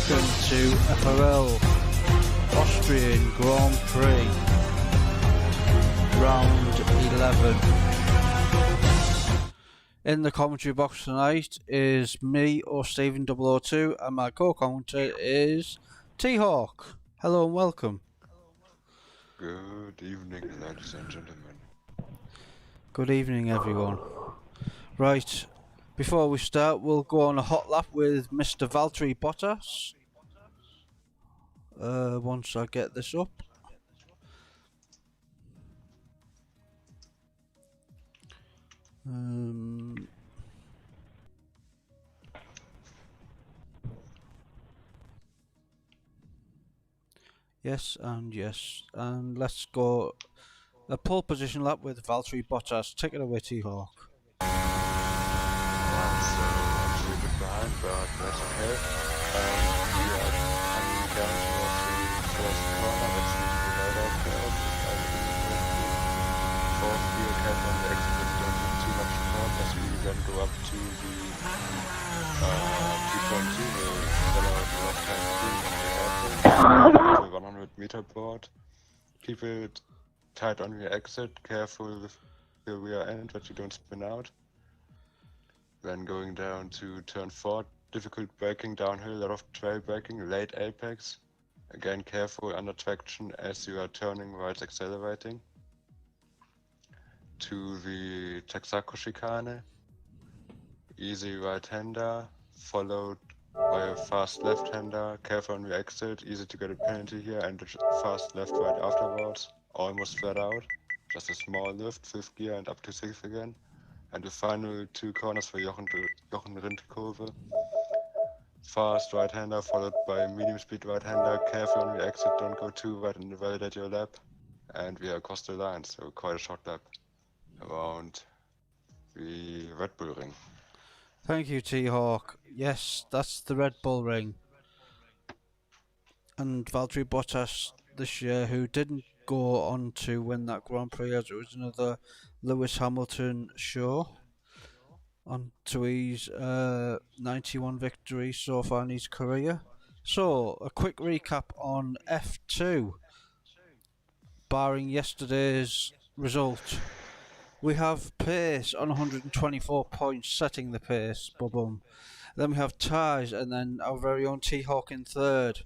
welcome to FRL Austrian Grand Prix round 11. In the commentary box tonight is me, or Stephen 002, and my co-commentator is T-Hawk. Hello and welcome. Good evening, ladies and gentlemen. Good evening, everyone. Right, before we start, we'll go on a hot lap with Mr. Valtteri Bottas. Once I get this up. Yes, and let's go a pole position lap with Valtteri Bottas. Take it away, T-Hawk. So I'm a bit behind, but that's okay. We are coming down towards the first corner. Let's see to the right of curve. Fourth gear cap on the exit, don't have too much torque as we then go up to the P.2, the left-hand screen on the airport, the 100-meter board. Keep it tight on your exit, careful with the rear end that you don't spin out. Then going down to turn 4, difficult braking downhill, a lot of trail braking, late apex. Again, careful under traction as you are turning whilst accelerating. To the Texaco chicane, easy right-hander, followed by a fast left-hander, careful on your exit, easy to get a penalty here, and a fast left-right afterwards, almost flat out, just a small lift, 5th gear and up to 6th again. And the final 2 corners for Jochen Rindt-Kurve. Fast right-hander followed by medium-speed right-hander, careful on your exit, don't go too wide and validate your lap. And we are across the line, so quite a short lap around the Red Bull ring. Thank you, T-Hawk. Yes, that's the Red Bull ring. And Valtteri Bottas this year, who didn't go on to win that Grand Prix as it was another Lewis Hamilton show, on to his 91 victories so far in his career. So, a quick recap on F2, barring yesterday's result. We have pace on 124 points, setting the pace, boom. Then we have ties, and then our very own T-Hawk in third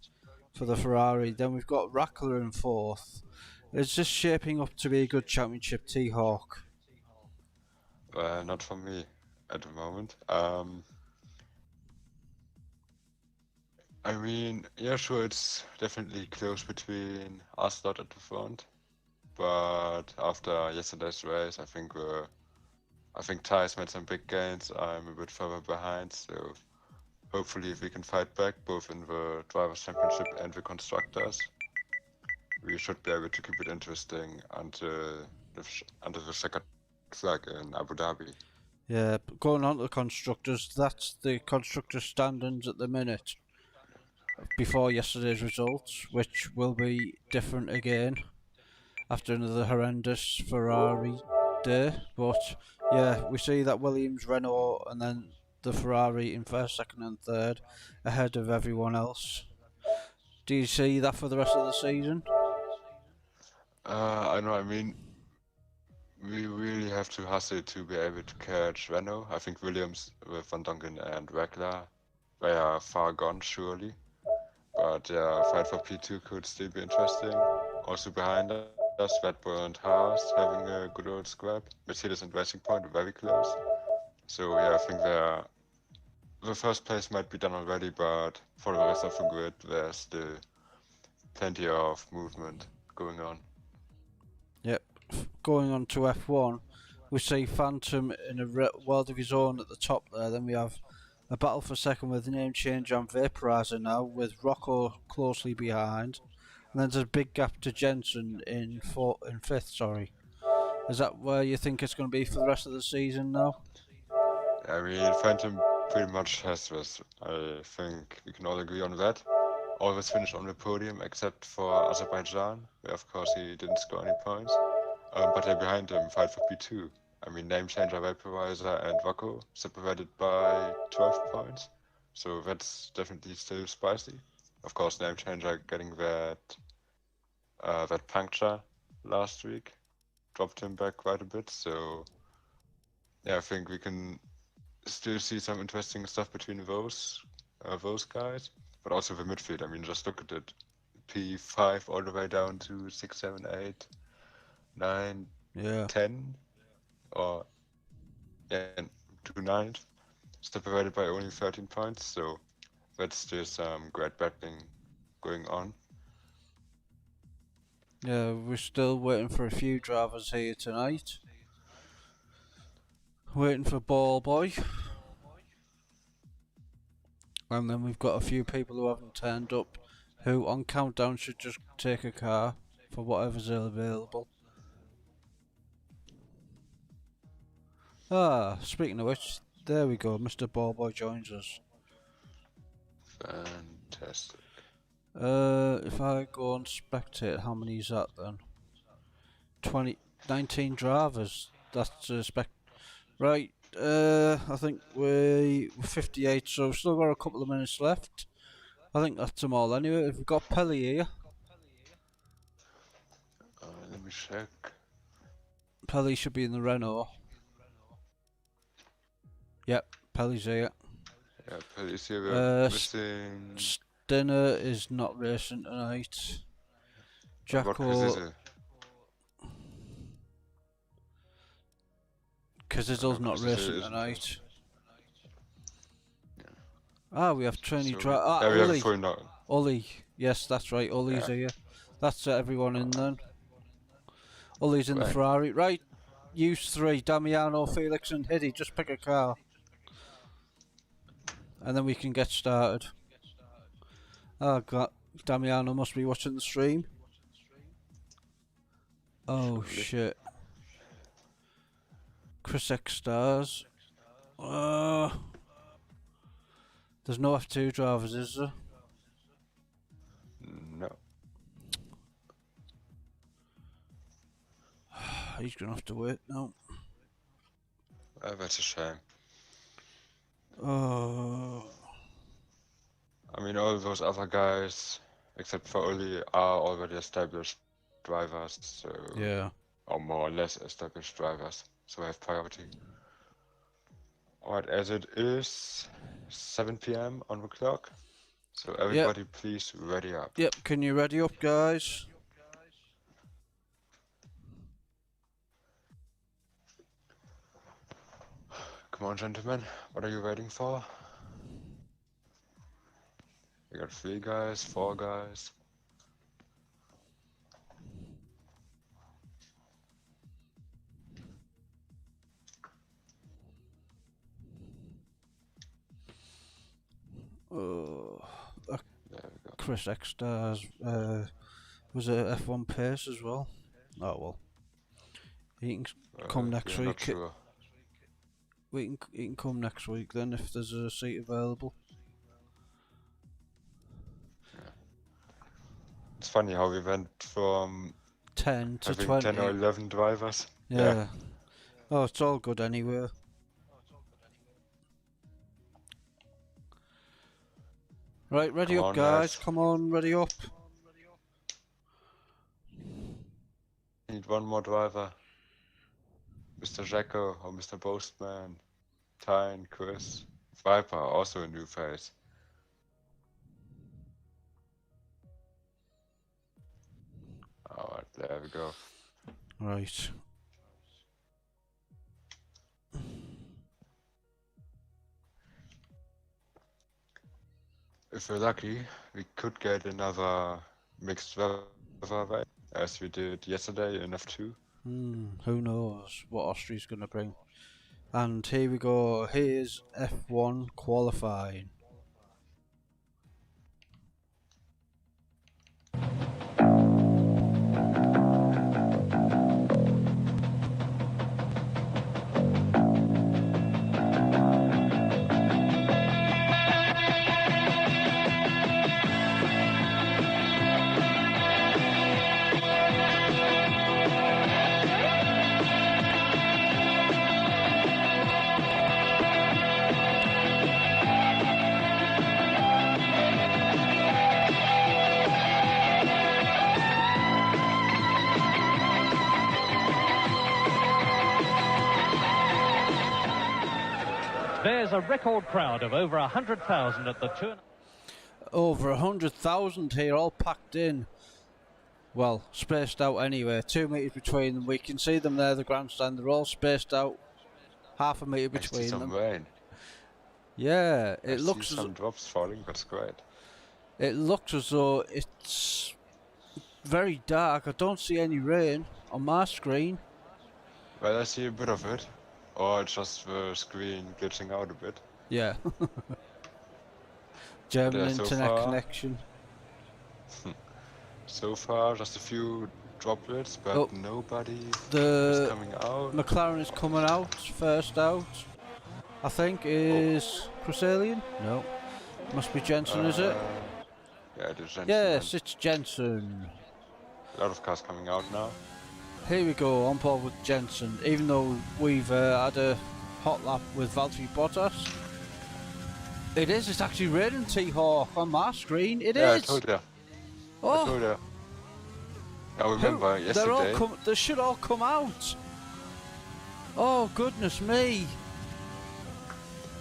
for the Ferrari. Then we've got Rackler in fourth. It's just shaping up to be a good championship, T-Hawk. Not for me at the moment. I mean, yeah, sure, it's definitely close between us lot at the front. But after yesterday's race, I think Ty's made some big gains. I'm a bit further behind, so hopefully if we can fight back both in the Drivers' Championship and the Constructors, we should be able to keep it interesting until the second flag in Abu Dhabi. Yeah, going on to the Constructors, that's the Constructors standings at the minute before yesterday's results, which will be different again after another horrendous Ferrari day. But yeah, we see that Williams, Renault, and then the Ferrari in first, second and third ahead of everyone else. Do you see that for the rest of the season? I know, I mean, we really have to hustle to be able to catch Renault. I think Williams with Van Dongen and Wegler, they are far gone surely. But yeah, fight for P2 could still be interesting. Also behind us, Red Bull and Haas having a good old scrap. Mercedes and Racing Point are very close. So yeah, I think the first place might be done already, but for the rest of the grid, there's still plenty of movement going on. Yep. Going on to F1, we see Phantom in a world of his own at the top there. Then we have a battle for second with name change and Vaporizer now, with Rocco closely behind. And then there's a big gap to Jensen in fifth. Sorry, is that where you think it's going to be for the rest of the season now? I mean, Phantom pretty much has this. I think we can all agree on that. Always finished on the podium except for Azerbaijan, where of course he didn't score any points. But they're behind him, fight for P2. I mean, name changer, Vaporizer and Rocco separated by 12 points. So that's definitely still spicy. Of course, name changer getting that puncture last week dropped him back quite a bit. So yeah, I think we can still see some interesting stuff between those guys, but also the midfield. I mean, just look at it. P5 all the way down to 6, 7, 8, 9, Yeah. 10, or yeah, to 9, separated by only 13 points. So that's still some great battling going on. Yeah, we're still waiting for a few drivers here tonight. Waiting for Ball Boy. And then we've got a few people who haven't turned up who on countdown should just take a car for whatever's available. Ah, speaking of which, there we go, Mr. Ballboy joins us. Fantastic. If I go and spectate, how many is that then? 19 drivers. That's right. I think we're 58, so we've still got a couple of minutes left. I think that's them all anyway. If we've got Pelly here. Let me check. Pelly should be in the Renault. Yep, Pelly's here. Yeah, Pelly's here. We're missing. Stinner is not racing tonight. What Chris is Jacko. it? Kazizel's not Chris racing isn't tonight. Yeah. Ah, we have trainee So driver. yeah, we have a Ollie. full now. Ollie. Yes, that's right. Ollie's here. That's everyone in then. Ollie's in the Right. Ferrari. Right. Use 3. Damiano, Felix, and Hiddy. Just pick a car. And then we can get started. Oh, God. Damiano must be watching the stream. Oh, Surely. shit. Chris X Stars. There's no F2 drivers, is there? No. He's going to have to wait now. That's a shame. Oh. I mean, all those other guys, except for Oli, are already established drivers, so Yeah. or more or less established drivers, so have priority. Alright, as it is 7 p.m. on the clock, so everybody please ready up. Yep, can you ready up, guys? Come on, gentlemen, what are you waiting for? We got 3 guys, 4 guys. There we go. Chris X Stars was a F1 pace as well. Oh well. He can come next week. Sure. He can come next week then if there's a seat available. Yeah. It's funny how we went from 10 to having 20. 10 or 11 drivers. Yeah. Oh, it's all good anyway. Right, ready Come up, on, guys. guys. Come on, ready up. Need one more driver. Mr. Jacko or Mr. Postman. Tyne, Chris. Viper, also a new face. Alright, there we go. Right. If we're lucky, we could get another mixed driver race, as we did yesterday in F2. Who knows what Austria's going to bring. And here we go. Here's F1 qualifying. a record crowd of over 100,000 at the turn. Over 100,000 here, all packed in. Well, spaced out anyway. 2 metres between them. We can see them there, the grandstand. They're all spaced out. Half a metre I see between some them. rain. Yeah, I it see looks some drops falling. That's great. it looks as though it's very dark. I don't see any rain on my screen. Well, I see a bit of it. Or it's just the screen glitching out a bit. Yeah. German So internet far- connection. So far, just a few droplets, but Oh, nobody is The coming out. McLaren is coming out, first out. I think is Crusalian? No. Must be Jensen, is it? Yeah, it is Jensen. Yes, it's Jensen. A lot of cars coming out now. Here we go, on board with Jensen. Even though we've had a hot lap with Valtteri Bottas. It's actually raining, T-Hawk, on my screen. It Yeah, is! I told you. I Oh, told you. I remember yesterday. they should all come out. Oh, goodness me.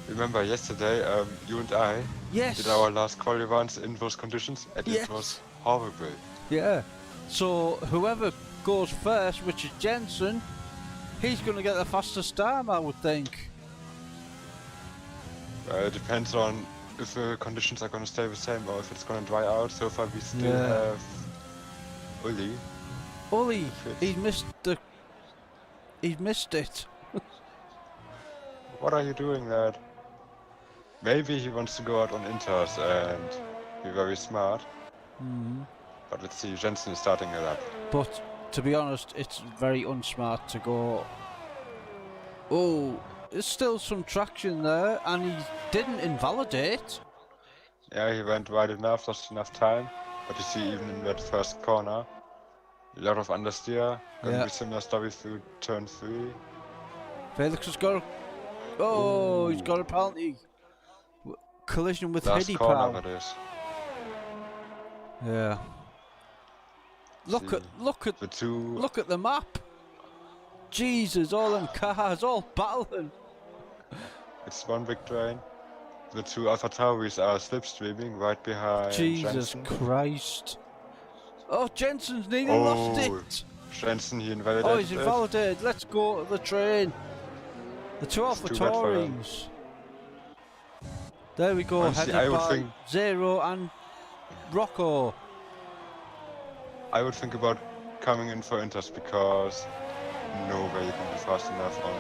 Remember yesterday, you and I Yes. did our last quali runs in those conditions, and Yes. it was horrible. Yeah. So whoever goes first, which is Jensen, he's going to get the fastest time, I would think. It depends on if the conditions are going to stay the same or if it's going to dry out. So far, we still Yeah. have Uli. Uli, Fifth. he's missed it. What are you doing, lad? Maybe he wants to go out on Inters and be very smart. But let's see, Jensen is starting it up. But to be honest, it's very unsmart to go. Oh, there's still some traction there, and he didn't invalidate. Yeah, he went wide enough, just enough time. But you see, even in that first corner, a lot of understeer. Gonna Yeah. be similar story through turn 3. Felix has got a... Oh, he's Ooh. got a penalty. Collision with Last Hiddy corner, Pow. that is. Yeah. Look See, at the two. look at the map. Jesus, all them cars, all battling. It's one big train. The two Alpha Tauris are slipstreaming right behind Jesus Jensen. Christ. Oh, Jensen's nearly Oh, lost it. Jensen, he invalidated Oh, he's it. invalidated. Let's go to the train. The two Alpha too bad for him. Tauris. There we go, Honestly, headed I would by think- Zero and Rocco. I would think about coming in for Inters because no way you can be fast enough on.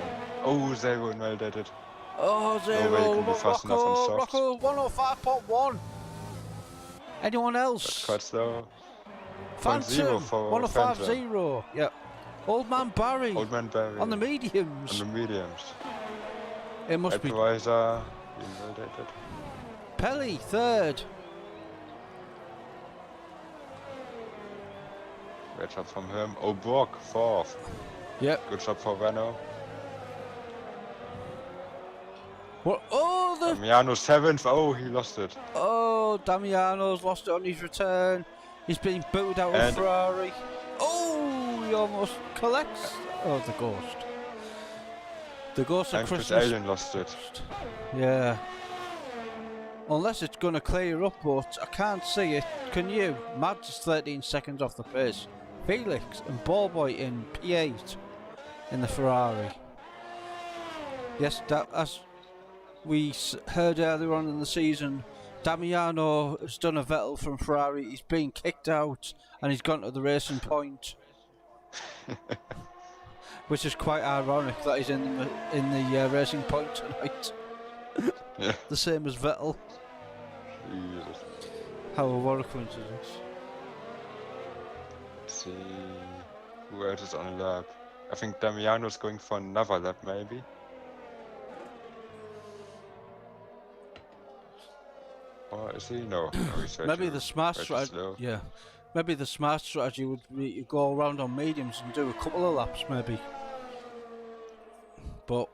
Oh, Zero invalidated. Oh, way you Zero, can be fast enough on Rocco, softs. Rocco, 105.1. Anyone That's else? quite slow. 0 1-0 for 105.0. Yep. Old Man Barry Old Man Barry on the mediums. on the mediums. It must be Advisor invalidated. Pelly, third. Great job from him. Oh, Borg, fourth. Yep. Good job for Renault. What? Oh, the Damiano seventh. Oh, he lost it. Oh, Damiano's lost it on his return. He's been booted out of And- Ferrari. Oh, he almost collects. Oh, the ghost. The ghost of And Chris Christmas. Allen lost it. Yeah. Unless it's going to clear up, but I can't see it. Can you? Mads is 13 seconds off the pace. Felix and Ballboy in P8 in the Ferrari. Yes, that, as we heard earlier on in the season, Damiano has done a Vettel from Ferrari. He's been kicked out and he's gone to the Racing Point. Which is quite ironic that he's in the Racing Point tonight. Yeah. The same as Vettel. Jesus. How what a coincidence. Let's see. Who else is on a lap? I think Damiano's going for another lap, maybe. Or is he? No. He's way Maybe too- the smart way too strategy. slow. Yeah. Maybe the smart strategy would be to go around on mediums and do a couple of laps, maybe. But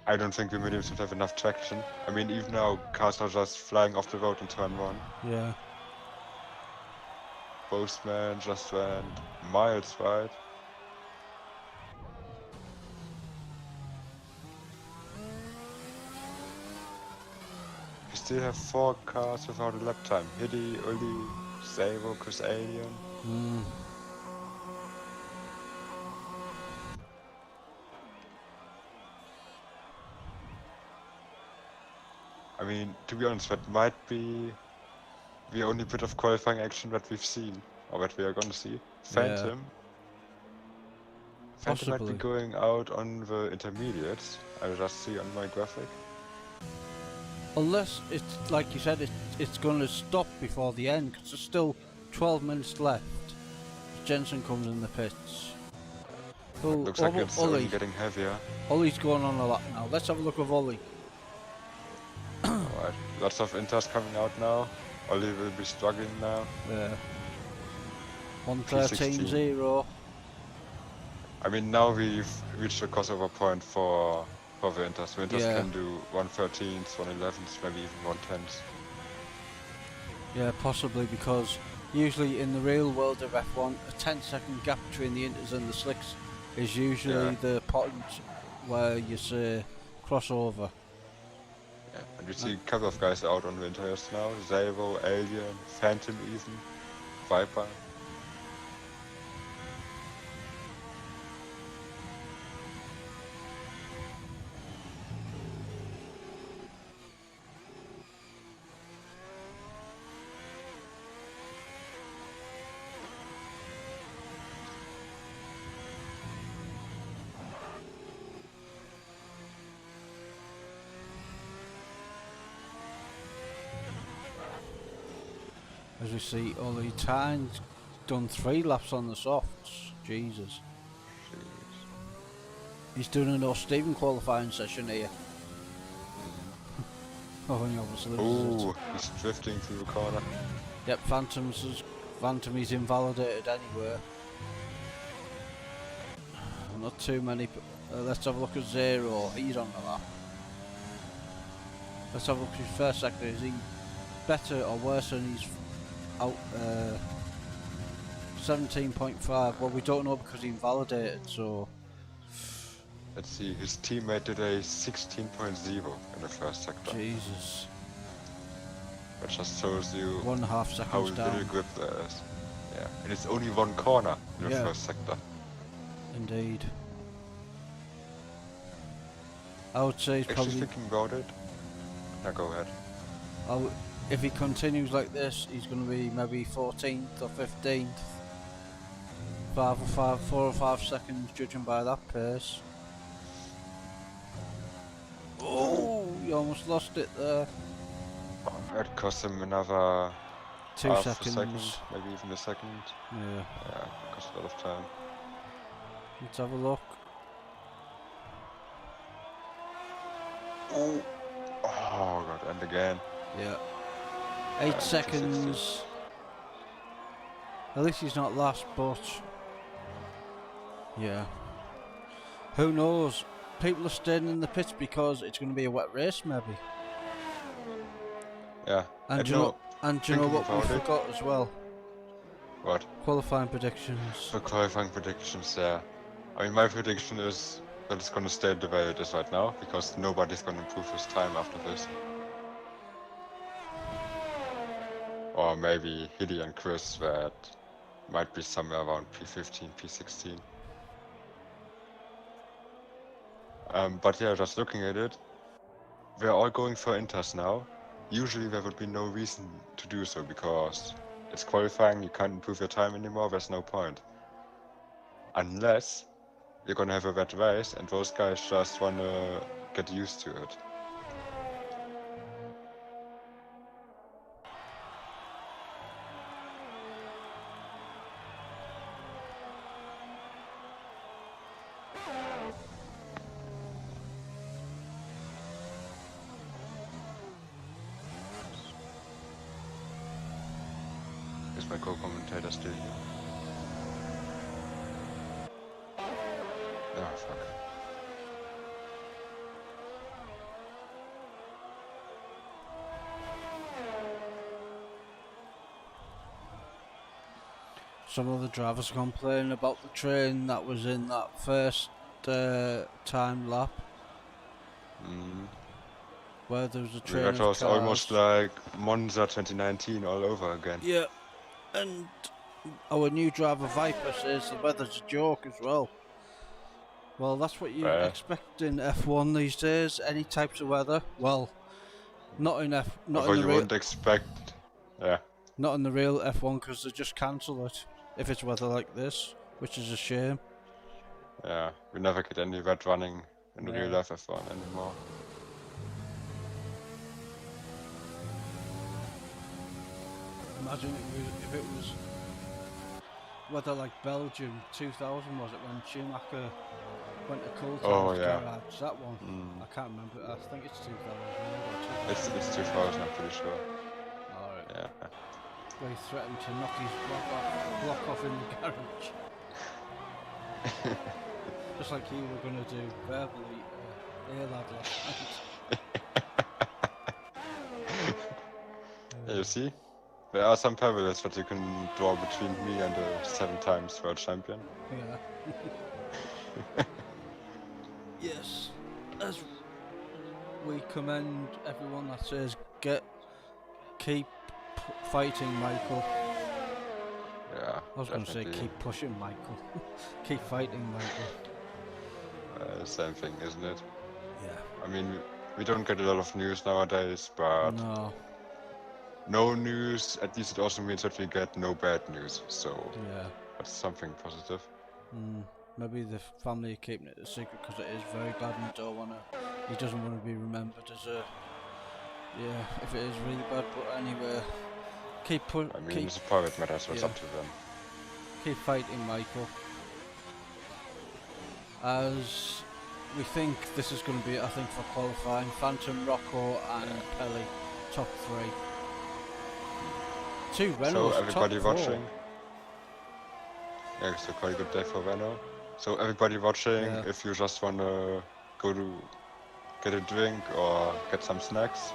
I don't think the mediums would have enough traction. I mean, even now, cars are just flying off the road in turn 1. yeah. Postman just went miles wide. still have 4 cars without a lap time. Hiddy, Uli, Savo, Chris Alien. I mean, to be honest, that might be the only bit of qualifying action that we've seen, or that we are gonna see. Phantom. Phantom might be Possibly. going out on the intermediates. I just see on my graphic. Unless it's like you said, it's going to stop before the end because there's still 12 minutes left. Jensen comes in the pits. Oh, Looks like it's only getting heavier. Ollie's going on a lap now. Let's have a look at Ollie. Alright, lots of inters coming out now. Ollie will be struggling now. Yeah. 1:13.0. I mean, now we've reached the crossover point for the inters. The inters can do 1:13s, 1:11s, maybe even 1:10s. Yeah, possibly because usually in the real world of F1, a 10-second gap between the inters and the slicks is usually the point where you say crossover. Yeah, and we see a couple of guys out on the inters now. Zavo, Alien, Phantom even, Viper. As we see, Ollie Tyne's done 3 laps on the softs. Jesus. He's doing an O'Stephen qualifying session here. Oh, and he obviously loses it. He's drifting through the corner. Yep, Phantom is invalidated anywhere. Not too many. Let's have a look at Zero. He's on the lap. Let's have a look at his first sector. Is he better or worse than his out 17.5? Well, we don't know because he invalidated, so Let's see, his teammate did a 16.0 in the first sector. Jesus. That just shows you 1.5 how seconds little down. grip there is. Yeah, and it's only 1 corner in the first sector. Indeed. I would say he's Actually probably. thinking about it. Now go ahead. If he continues like this, he's going to be maybe 14th or 15th. 4 or 5 seconds, judging by that pace. Oh, you almost lost it there. Oh, that cost him another 2 half seconds. a second, maybe even a second. Yeah. Yeah, cost a lot of time. Let's have a look. Oh god, and again. Yeah. 8 seconds. 260. At least he's not last, but yeah. Who knows? People are staying in the pits because it's going to be a wet race, maybe. Yeah. And you know what we forgot as well? What? Qualifying predictions. For qualifying predictions, yeah. I mean, my prediction is that it's gonna stay the way it is right now, because nobody's gonna improve his time after this. Or maybe Hiddy and Chris, that might be somewhere around P15, P16. But yeah, just looking at it, we're all going for inters now. Usually there would be no reason to do so, because it's qualifying, you can't improve your time anymore, there's no point. Unless you're gonna have a wet race and those guys just wanna get used to it. Is my co-commentator still here? Oh, fuck. Some of the drivers are complaining about the train that was in that first time lap. where there was a I mean, train that of was almost cars. like Monza 2019 all over again. Yeah, and our new driver Viper says the weather's a joke as well. Well, that's what you Well, expect in F1 these days. Any types of weather. Well, not although in the you real, wouldn't expect, yeah, not in the real F1 because they just cancel it if it's weather like this, which is a shame. yeah, we never get any wet running in real No. life F1 anymore. Imagine if it was weather like Belgium 2000, was it, when Schumacher went to Oh Coulthard's yeah, garage? That one. I can't remember. I think it's 2000 or 2000. it's 2000, I'm pretty sure. Alright. Yeah. Where he threatened to knock his block off in the garage. Just like you were going to do verbally, lad last night. Yeah, you see, there are some parallels that you can draw between me and a 7 times world champion. Yeah. Yes. As we commend everyone that says keep fighting, Michael. Yeah, I was going to say definitely. keep pushing, Michael. Keep fighting, Michael. Same thing, isn't it? Yeah. I mean, we don't get a lot of news nowadays, but No. no news, at least it also means that we get no bad news, so Yeah. that's something positive. Maybe the family are keeping it a secret because it is very bad and he doesn't want to be remembered as a, yeah, if it is really bad. But anyway, I mean, it's a private matter, so it's yeah. up to them. Keep fighting, Michael. As we think this is going to be, I think, for qualifying, Phantom, Rocco and Pelly, top 3. 2 Renaults, So everybody top 4. watching, yeah, so quite a good day for Renault. So everybody watching, Yeah. if you just wanna go to get a drink or get some snacks,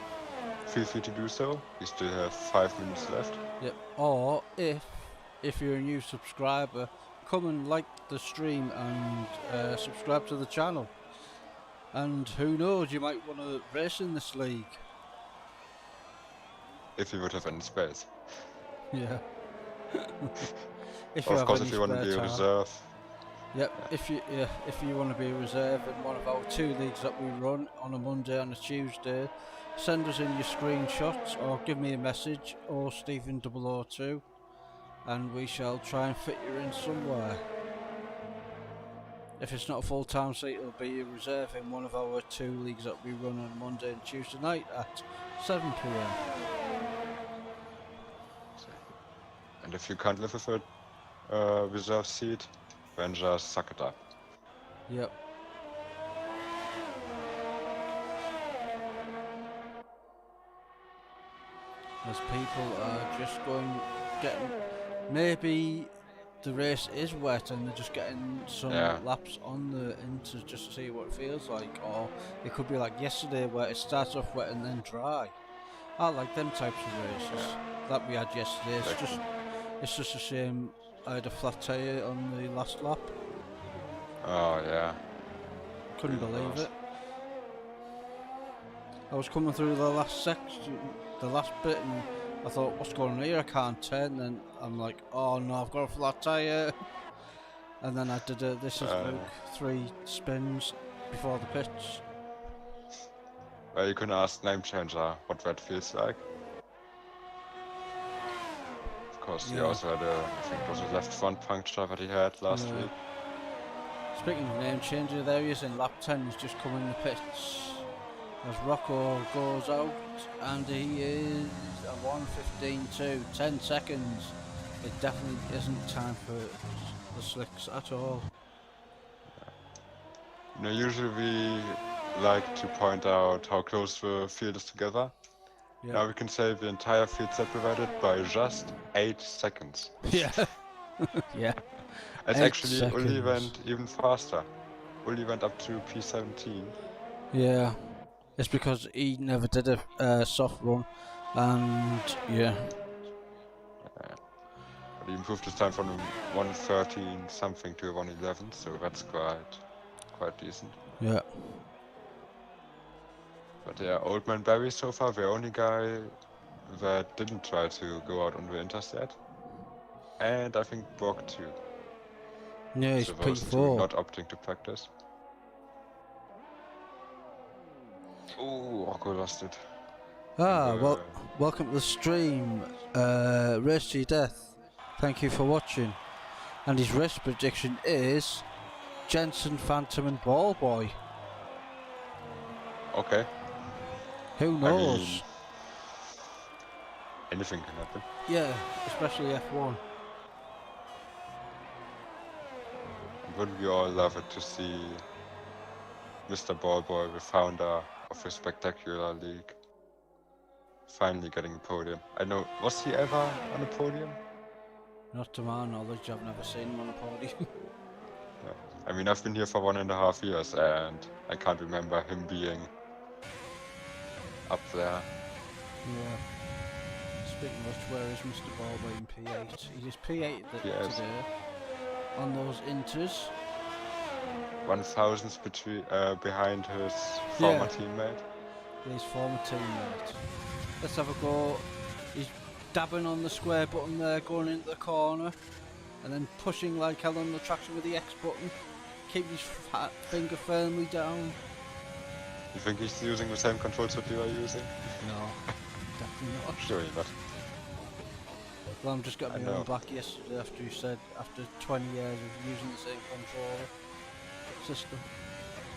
feel free to do so. We still have 5 minutes left. Yep. Or if you're a new subscriber, come and like the stream and subscribe to the channel. And who knows, you might want to race in this league. If you would have any space. Yeah. Of course, if you want to be a reserve. Yep. If you want to be a reserve in one of our 2 leagues that we run on a Monday and a Tuesday, send us in your screenshots or give me a message or Stephen002 and we shall try and fit you in somewhere. If it's not a full-time seat, it'll be a reserve in one of our 2 leagues that we run on Monday and Tuesday night at 7 PM. And if you can't live with a reserve seat, then just suck it up. Yep. As people are just getting, maybe the race is wet and they're just getting some laps on the into just to see what it feels like, or it could be like yesterday where it starts off wet and then dry. I like them types of races that we had yesterday. It's just a shame I had a flat tyre on the last lap. Oh yeah. Couldn't believe it. I was coming through the last section, the last bit, and I thought, what's going on here? I can't turn. Then I'm like, oh no, I've got a flat tyre. And then I did this is Luke, 3 spins before the pitch. Well, you can ask Name Changer what that feels like. Of course, he also had I think it was a left front puncture that he had last week. Speaking of Name Changer, there he is in lap 10, he's just come in the pits. As Rocco goes out, and he is a 1:15.2, 10 seconds. It definitely isn't time for the slicks at all. You know, usually we like to point out how close the field is together. Yeah. Now we can say the entire field separated by just 8 seconds. Yeah. Yeah. It's actually Uli went even faster. Uli went up to P17. Yeah. It's because he never did a soft run, and yeah. But he improved his time from 1:13 something to 1:11, so that's quite decent. Yeah. But yeah, Old Man Barry so far, the only guy that didn't try to go out on the Interstat. And I think Brock too. Yeah, he's So those two P4. not opting to practice. Oh, Rocco lost it. Well, welcome to the stream. Race to your death. Thank you for watching. And his race prediction is Jensen, Phantom, and Ballboy. Okay. Who knows? Anything can happen. Yeah, especially F1. Wouldn't we all love it to see Mr. Ballboy, the founder of the spectacular league, finally getting a podium? I know, was he ever on a podium? Not to my knowledge, I've never seen him on a podium. No. I mean, I've been here for 1.5 years and I can't remember him being up there. Yeah. Speaking of which, where is Mr. Ballboy in P8? He is P8 today on those inters. 1,000th behind his former teammate. His former teammate. Let's have a go. He's dabbing on the square button there, going into the corner, and then pushing like hell on the traction with the X button. Keep his fat finger firmly down. You think he's using the same controls that you are using? No, definitely not. Surely not. Well, I'm just got my own back yesterday after you said after 20 years of using the same controller system,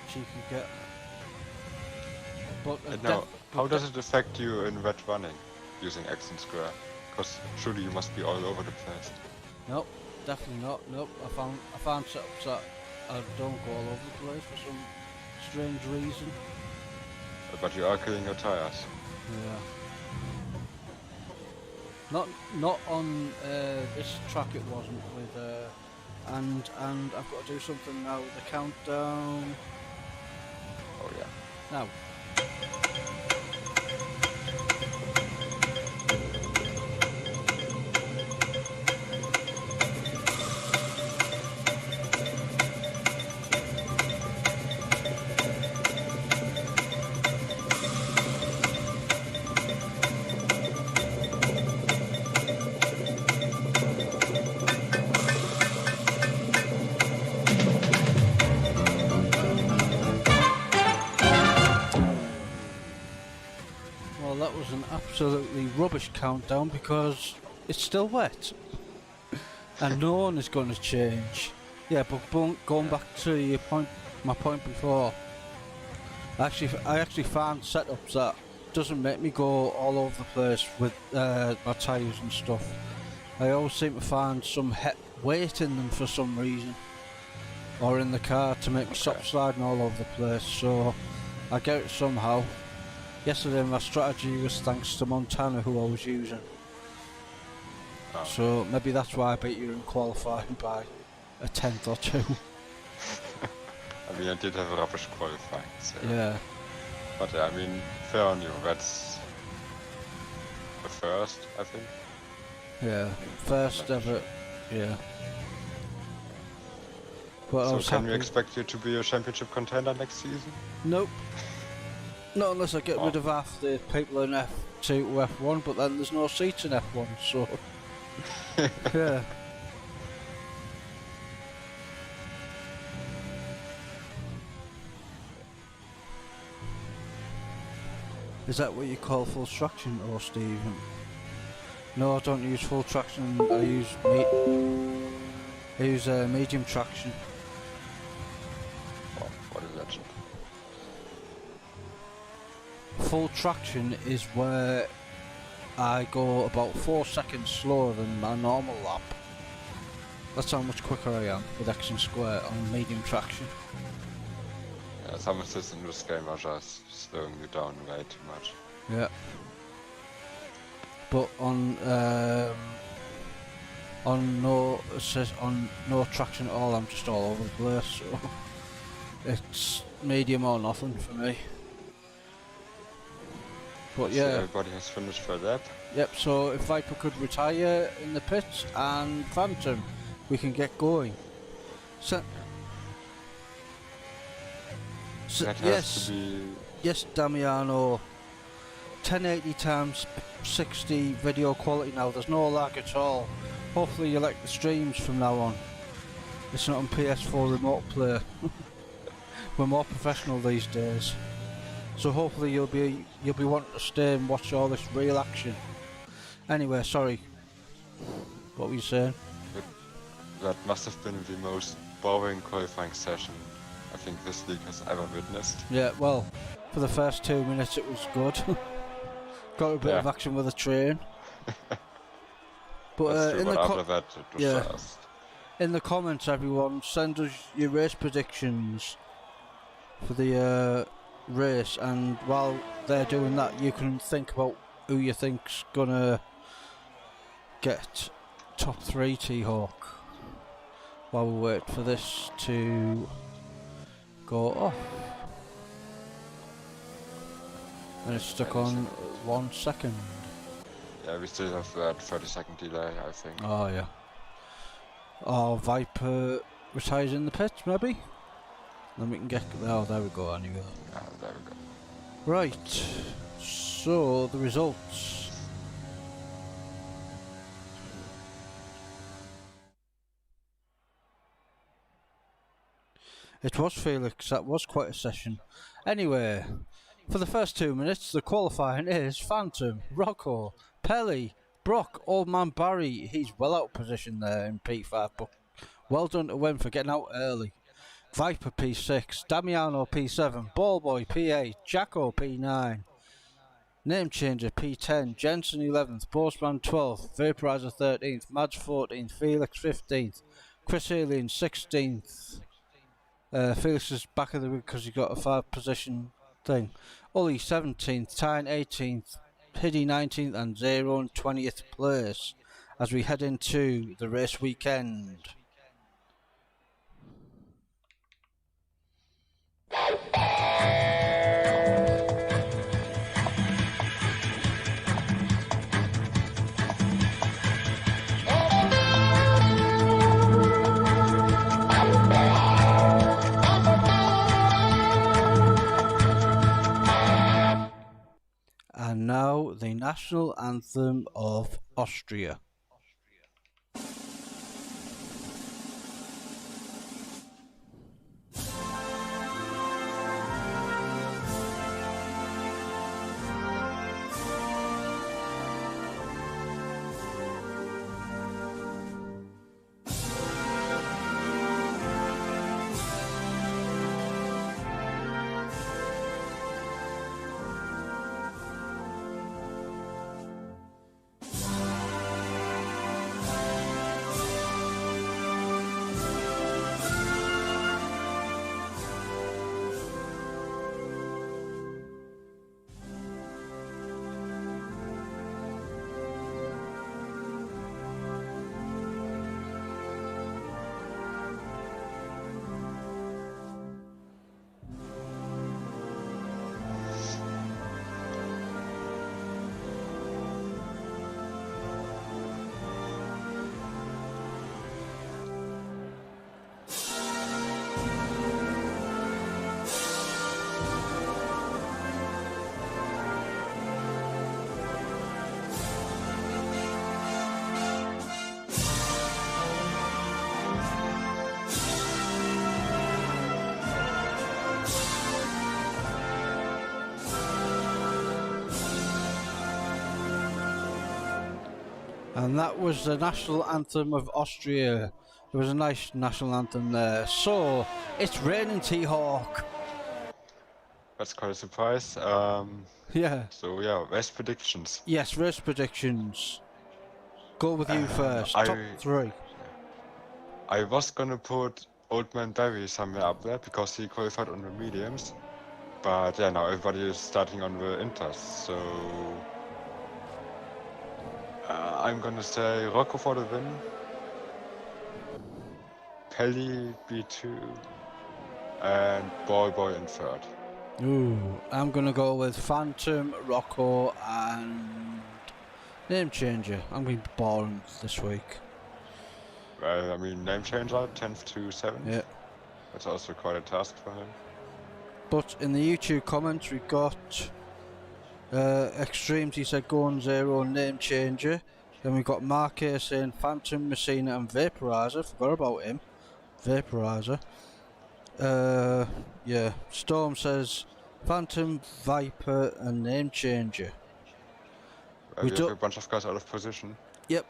cheeky get. But now, how does it affect you in red running using X and square? Because surely you must be all over the place. Nope, definitely not. Nope, I found setups that I don't go all over the place for some strange reason. But you are killing your tires. Yeah. Not on this track. It wasn't with and I've got to do something now with the countdown. Oh yeah. Now. That was an absolutely rubbish countdown because it's still wet and no one is going to change. Yeah, but going back to your point, my point before, I actually found setups that doesn't make me go all over the place with my tyres and stuff. I always seem to find some weight in them for some reason, or in the car to make me stop sliding all over the place. So I get it somehow. Yesterday my strategy was thanks to Montana, who I was using. Oh. So maybe that's why I beat you in qualifying by a tenth or two. I mean, I did have a rubbish qualifying, so... Yeah. But I mean, fair on you, that's the first, I think. Yeah, first ever, yeah. So can we expect you to be a championship contender next season? Nope. Not unless I get rid of half the people in F2 to F1, but then there's no seats in F1, so... yeah. Is that what you call full traction, or Stephen? No, I don't use full traction, I use medium traction. What is that? Full traction is where I go about 4 seconds slower than my normal lap. That's how much quicker I am with X and square on medium traction. Yeah, some assists in this game are just slowing you down way too much. Yeah. But on no traction at all, I'm just all over the place. So it's medium or nothing for me. But yeah, so everybody has finished their lap. Yep. So if Viper could retire in the pits and Phantom, we can get going. So that has yes. to be Yes, Damiano. 1080 times 60 video quality now. There's no lag at all. Hopefully you like the streams from now on. It's not on PS4 remote play. We're more professional these days. So hopefully you'll be wanting to stay and watch all this real action. Anyway, sorry. What were you saying? That must have been the most boring qualifying session I think this league has ever witnessed. Yeah, well, for the first 2 minutes it was good. Got a bit of action with the train. But That's true, in but the after that it was fast. in the comments, everyone, send us your race predictions for the race, and while they're doing that, you can think about who you think's gonna get top 3 T-Hawk while we wait for this to go off. And it's stuck on 1 second. Yeah, we still have that 30-second delay, I think. Oh yeah. Oh, Viper retires in the pits, maybe? Then we can get... Oh, there we go, anyway. Ah, there we go. Right. So, the results. It was Felix, that was quite a session. Anyway, for the first 2 minutes, the qualifying is Phantom, Rocco, Pelly, Brock, Old Man Barry. He's well out of position there in P5, but well done to him for getting out early. Viper P6, Damiano P7, Ballboy P8, Jacko P9, Name Changer P10, Jensen 11th, Postman 12th, Vaporizer 13th, Mads 14th, Felix 15th, Chris Alien 16th. Felix is back of the week because he got a 5 position thing. Ollie 17th, Tyne 18th, Hiddy 19th, and Zero in 20th place as we head into the race weekend. And now the national anthem of Austria. And that was the national anthem of Austria. There was a nice national anthem there. So, it's raining T-Hawk. That's quite a surprise. Yeah. So yeah, race predictions. Yes, race predictions. Go with you first. Top 3. I was gonna put Old Man Barry somewhere up there because he qualified on the mediums. But yeah, now everybody is starting on the inters, so... I'm gonna say Rocco for the win. Pelly B2. And Ballboy in 3rd. Ooh, I'm gonna go with Phantom, Rocco, and Name Changer. I'm going to be boring this week. Well, I mean, name changer, 10th to 7th. Yeah. That's also quite a task for him. But in the YouTube comments, we've got Extremes, he said go on 0, name changer. Then we've got Mark here saying Phantom, Messina, and Vaporizer. Forgot about him. Vaporizer. Yeah. Storm says Phantom, Viper, and name changer. We have a bunch of cars out of position. Yep.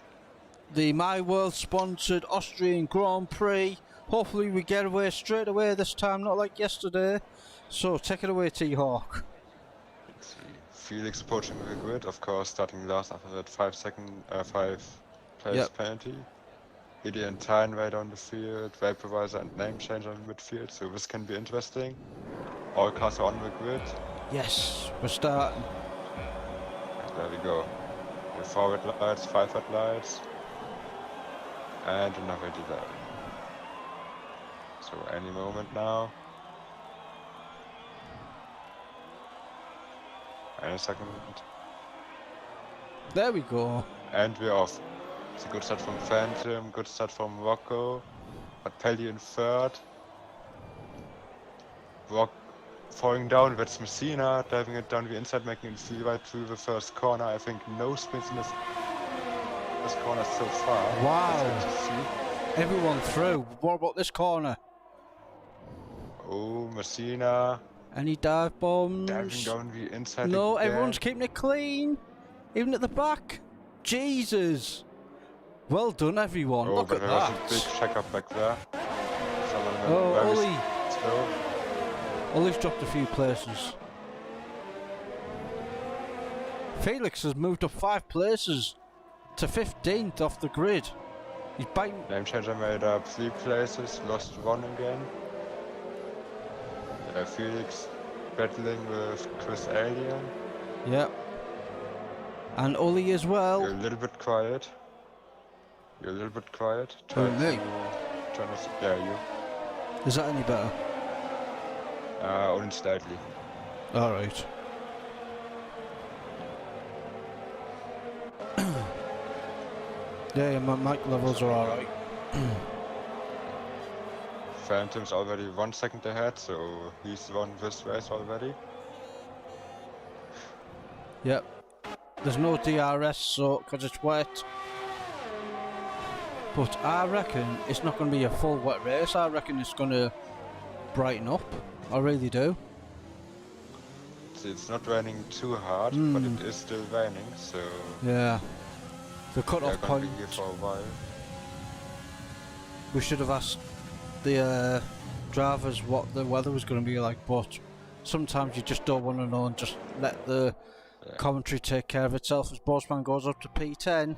The My World sponsored Austrian Grand Prix. Hopefully we get away straight away this time, not like yesterday. So take it away, T-Hawk. Let's see. Felix approaching the grid, of course, starting last after that 5 place penalty. Idi and Tyne right on the field, Vaporizer and Name Changer in the midfield, so this can be interesting. All cars are on the grid. Yes, we're starting. There we go. The forward lights, 5 headlights, and another delay. So any moment now. And a second. There we go. And we're off. It's a good start from Phantom, good start from Rocco. But Pelly in third. Rock falling down, that's Messina, diving it down the inside, making it right through the first corner. I think no spins in this corner so far. Wow. That's good to see. Everyone through. What about this corner? Oh, Messina. Any dive bombs? Diving down the inside. No, again. everyone's keeping it clean. Even at the back. Jesus. Well done, everyone. Oh, Look but at there that. was a big check up back there. Someone Oh, very Ollie. slow. Ollie's dropped a few places. Felix has moved up 5 places to 15th off the grid. He's biting. Name Changer made up 3 places, lost 1 again. Felix battling with Chris Alien. Yep. And Ollie as well. You're a little bit quiet. You're a little bit quiet. Who, me? Yeah, you. Is that any better? Only slightly. Alright. Yeah, my mic levels are alright. Phantom's already 1 second ahead, so he's won this race already. Yep. There's no DRS, so because it's wet. But I reckon it's not going to be a full wet race. I reckon it's going to brighten up. I really do. It's not raining too hard, but it is still raining, so Yeah. The cut-off gonna point. be here for a while. We should have asked the drivers what the weather was going to be like, but sometimes you just don't want to know and just let the commentary take care of itself as Bossman goes up to P10.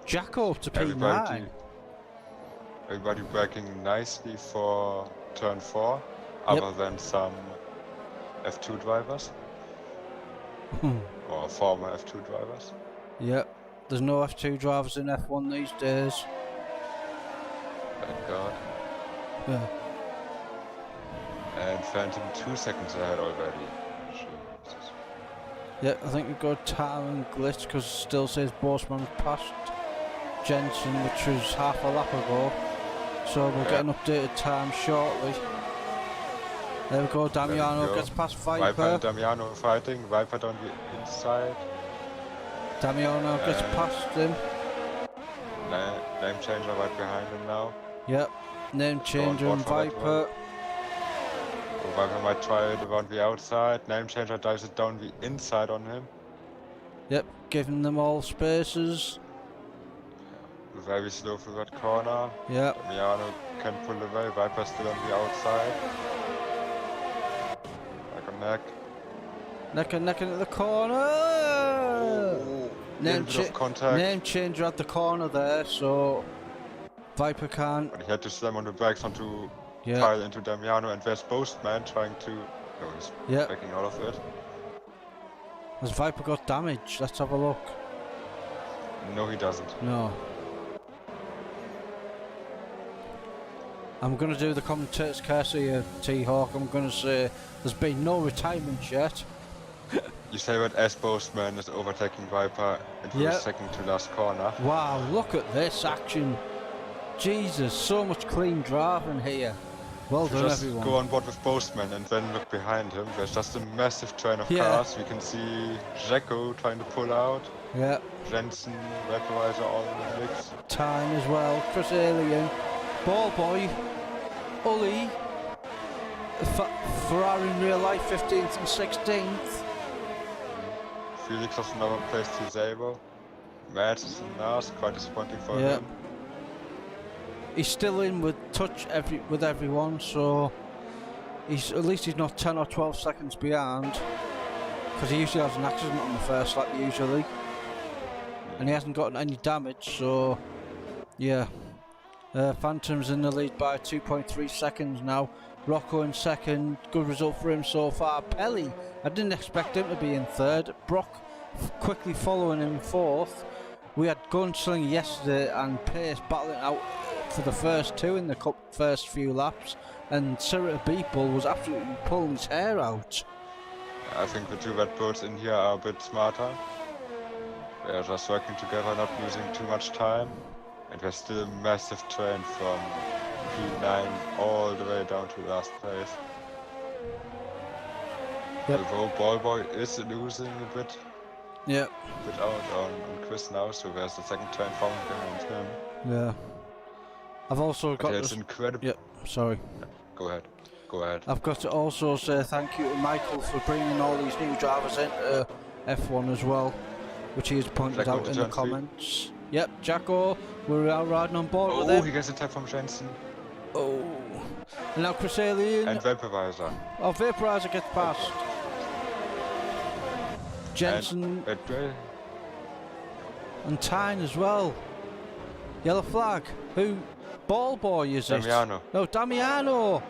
Jacko up to P9. Everybody braking nicely for turn 4, other than some F2 drivers. Or former F2 drivers. Yep. There's no F2 drivers in F1 these days. Thank God. Yeah. And Phantom 2 seconds ahead already. Jesus. Yep, I think we've got time and glitch because it still says Bossman passed Jensen, which was half a lap ago. So we'll get an updated time shortly. There we go, Damiano gets past Viper Viper. and Damiano fighting, Viper down the inside. Damiano gets past him. Name Changer right behind him now. Yep, name changer and Viper. Viper might try it around the outside. Name Changer dives it down the inside on him. Yep, giving them all spaces. Very slow through that corner. Yep. Damiano can pull away. Viper still on the outside. Neck and neck. Neck and neck into the corner. Name changer at the corner there, so Viper can't. But he had to slam on the brakes onto pile into Damiano, and there's Postman trying to. Oh, he's backing out of it. Has Viper got damage? Let's have a look. No, he doesn't. No. I'm going to do the commentator's curse here, T-Hawk. I'm going to say there's been no retirements yet. You say that as Postman is overtaking Viper into the second to last corner. Wow, look at this action. Jesus, so much clean driving here. Well If you done, just everyone. go on board with Postman and then look behind him, there's just a massive train of Yeah. cars. We can see Jacko trying to pull out, Yeah, Jensen, Vaporizer all in the mix. time as well. Chris Alien, Ball Boy, Ully, Ferrari in real life 15th and 16th. Felix has another place to Zabo. Matt is in last, quite disappointing for Yeah. him. He's still in with touch with everyone, so at least he's not 10 or 12 seconds behind, because he usually has an accident on the first lap usually, and he hasn't gotten any damage. So yeah, Phantom's in the lead by 2.3 seconds now. Rocco in second, good result for him so far. Pelly, I didn't expect him to be in third. Brock quickly following in fourth. We had Gunslinger yesterday and Pace battling out for the first two in the first few laps, and Sirita Beeple was absolutely pulling his hair out. I think the two Red Bulls in here are a bit smarter. They are just working together, not losing too much time. And there's still a massive train from P9 all the way down to last place. Yep. Although Ballboy is losing a bit Yeah. out on Chris now, so there's the second train following behind him. Yeah. I've also But got it's this. incredible. Yep. Sorry. Go ahead. Go ahead. I've got to also say thank you to Michael for bringing all these new drivers into F1 as well, which he has pointed Jacko out in to the turn three. comments. Yep, Jacko, we're out riding on board with Oh, him. he gets a tap from Jensen. Oh. And now Chris Alien. And Vaporizer. Oh, Vaporizer gets past. Jensen and Tyne as well. Yellow flag. Who? Ball Boy is it? Damiano. No, Damiano.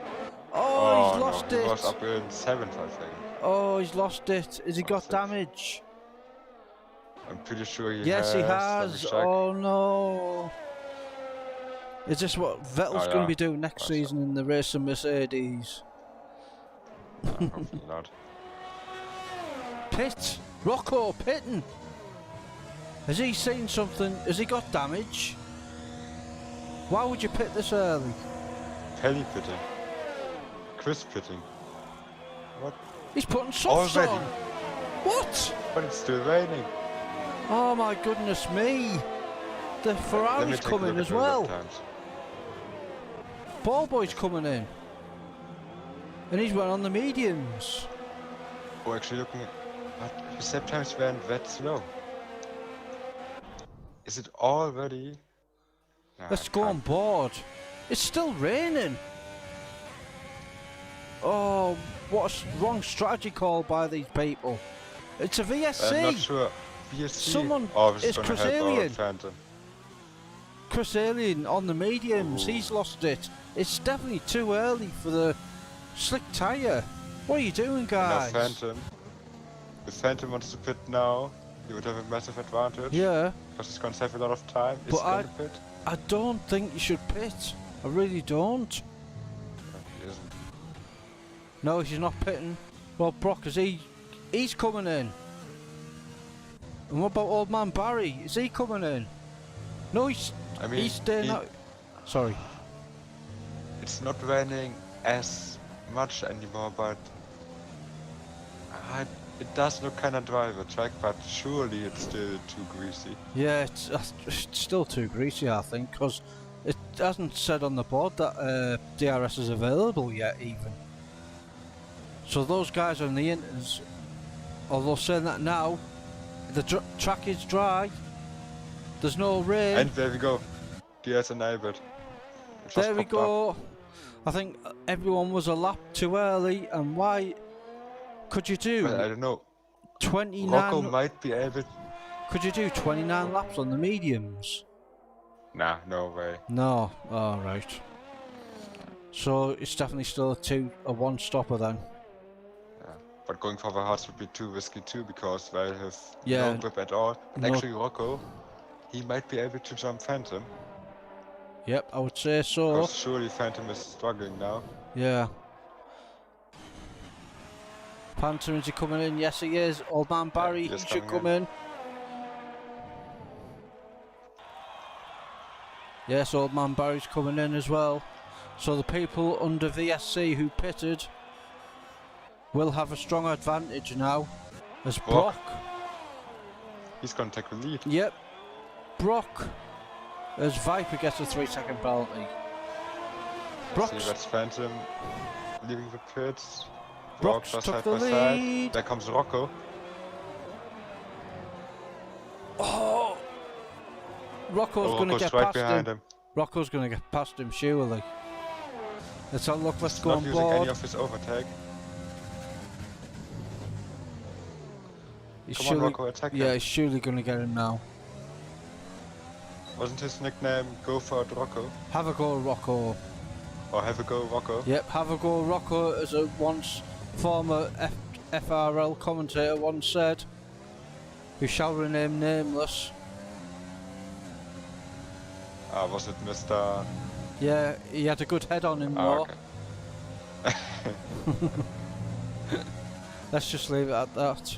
Oh, he's lost no. it. He was up in 7th, I think. Oh, he's lost it. Has he got Sixth. damage? I'm pretty sure he Yes, has. he Let me has. check. Oh no. Is this what Vettel's going to be doing next season in the racing Mercedes? No, hopefully not. Pit. Rocco pitting. Has he seen something? Has he got damage? Why would you pit this early? Pelly pitting. Chris pitting. What? He's putting softs Already? on. What? But it's still raining. Oh my goodness me. The Let me Ferrari's take a coming look at as the lap well. times. Ballboy's coming in. And he's went on the mediums. Oh, actually looking at... But the set times weren't that slow. Is it already? Nah, Let's I go on can't. board. It's still raining. Oh, what a wrong strategy call by these people. It's a VSC. I'm not sure. VSC. Someone- Oh, this is it's gonna Chris help our Alien. Phantom. Chris Alien on the mediums. Ooh. He's lost it. It's definitely too early for the slick tyre. What are you doing, Now guys? Phantom. If Phantom wants to pit now, he would have a massive advantage. Yeah, Because he's gonna save a lot of time. Is But he gonna pit? I don't think you should pit. I really don't. No, he isn't. No, he's not pitting. Well, Brock, he's coming in. And what about old man Barry? Is he coming in? No, he's staying out. Sorry. It's not raining as much anymore, but it does look kind of dry the track, but surely it's still too greasy. Yeah, it's still too greasy, I think, because it hasn't said on the board that DRS is available yet, even. So those guys on the inters, although saying that now, the track is dry. There's no rain. And there we go. DS enabled. It just There we popped up. go. I think everyone was a lap too early, and why could you do Well, I don't know. 29? Rocco might be able. Could you do 29 laps on the mediums? Nah, no way. No. All right. So it's definitely still a one stopper then. Yeah. But going for the hards would be too risky too, because they have Yeah. no grip at all. And No. actually, Rocco, he might be able to jump Phantom. Yep, I would say so. Because surely Phantom is struggling now. Yeah. Phantom, is he coming in? Yes, he is. Old man Barry, he he is should coming come in. Yes, old man Barry's coming in as well. So the people under VSC who pitted will have a strong advantage now. As Brock. He's gonna take the lead. Yep. Brock. As Viper gets a 3-second penalty. See, that's Phantom leaving the pits. Brock's just took side the by side. lead. There comes Rocco. Oh! Rocco's going to get right past behind him. him. Rocco's going to get past him, surely. Let's have a look. Let's He's go not on using board. any of his overtake. He's Come surely, on, Rocco, attack yeah, him. he's surely going to get him now. Wasn't his nickname Go for it, Rocco? Have a go, Rocco. Or have a go, Rocco? Yep, have a go, Rocco, as a once former FRL commentator once said, who shall remain nameless. Was it Mr. Yeah, he had a good head on him though. Okay. Let's just leave it at that.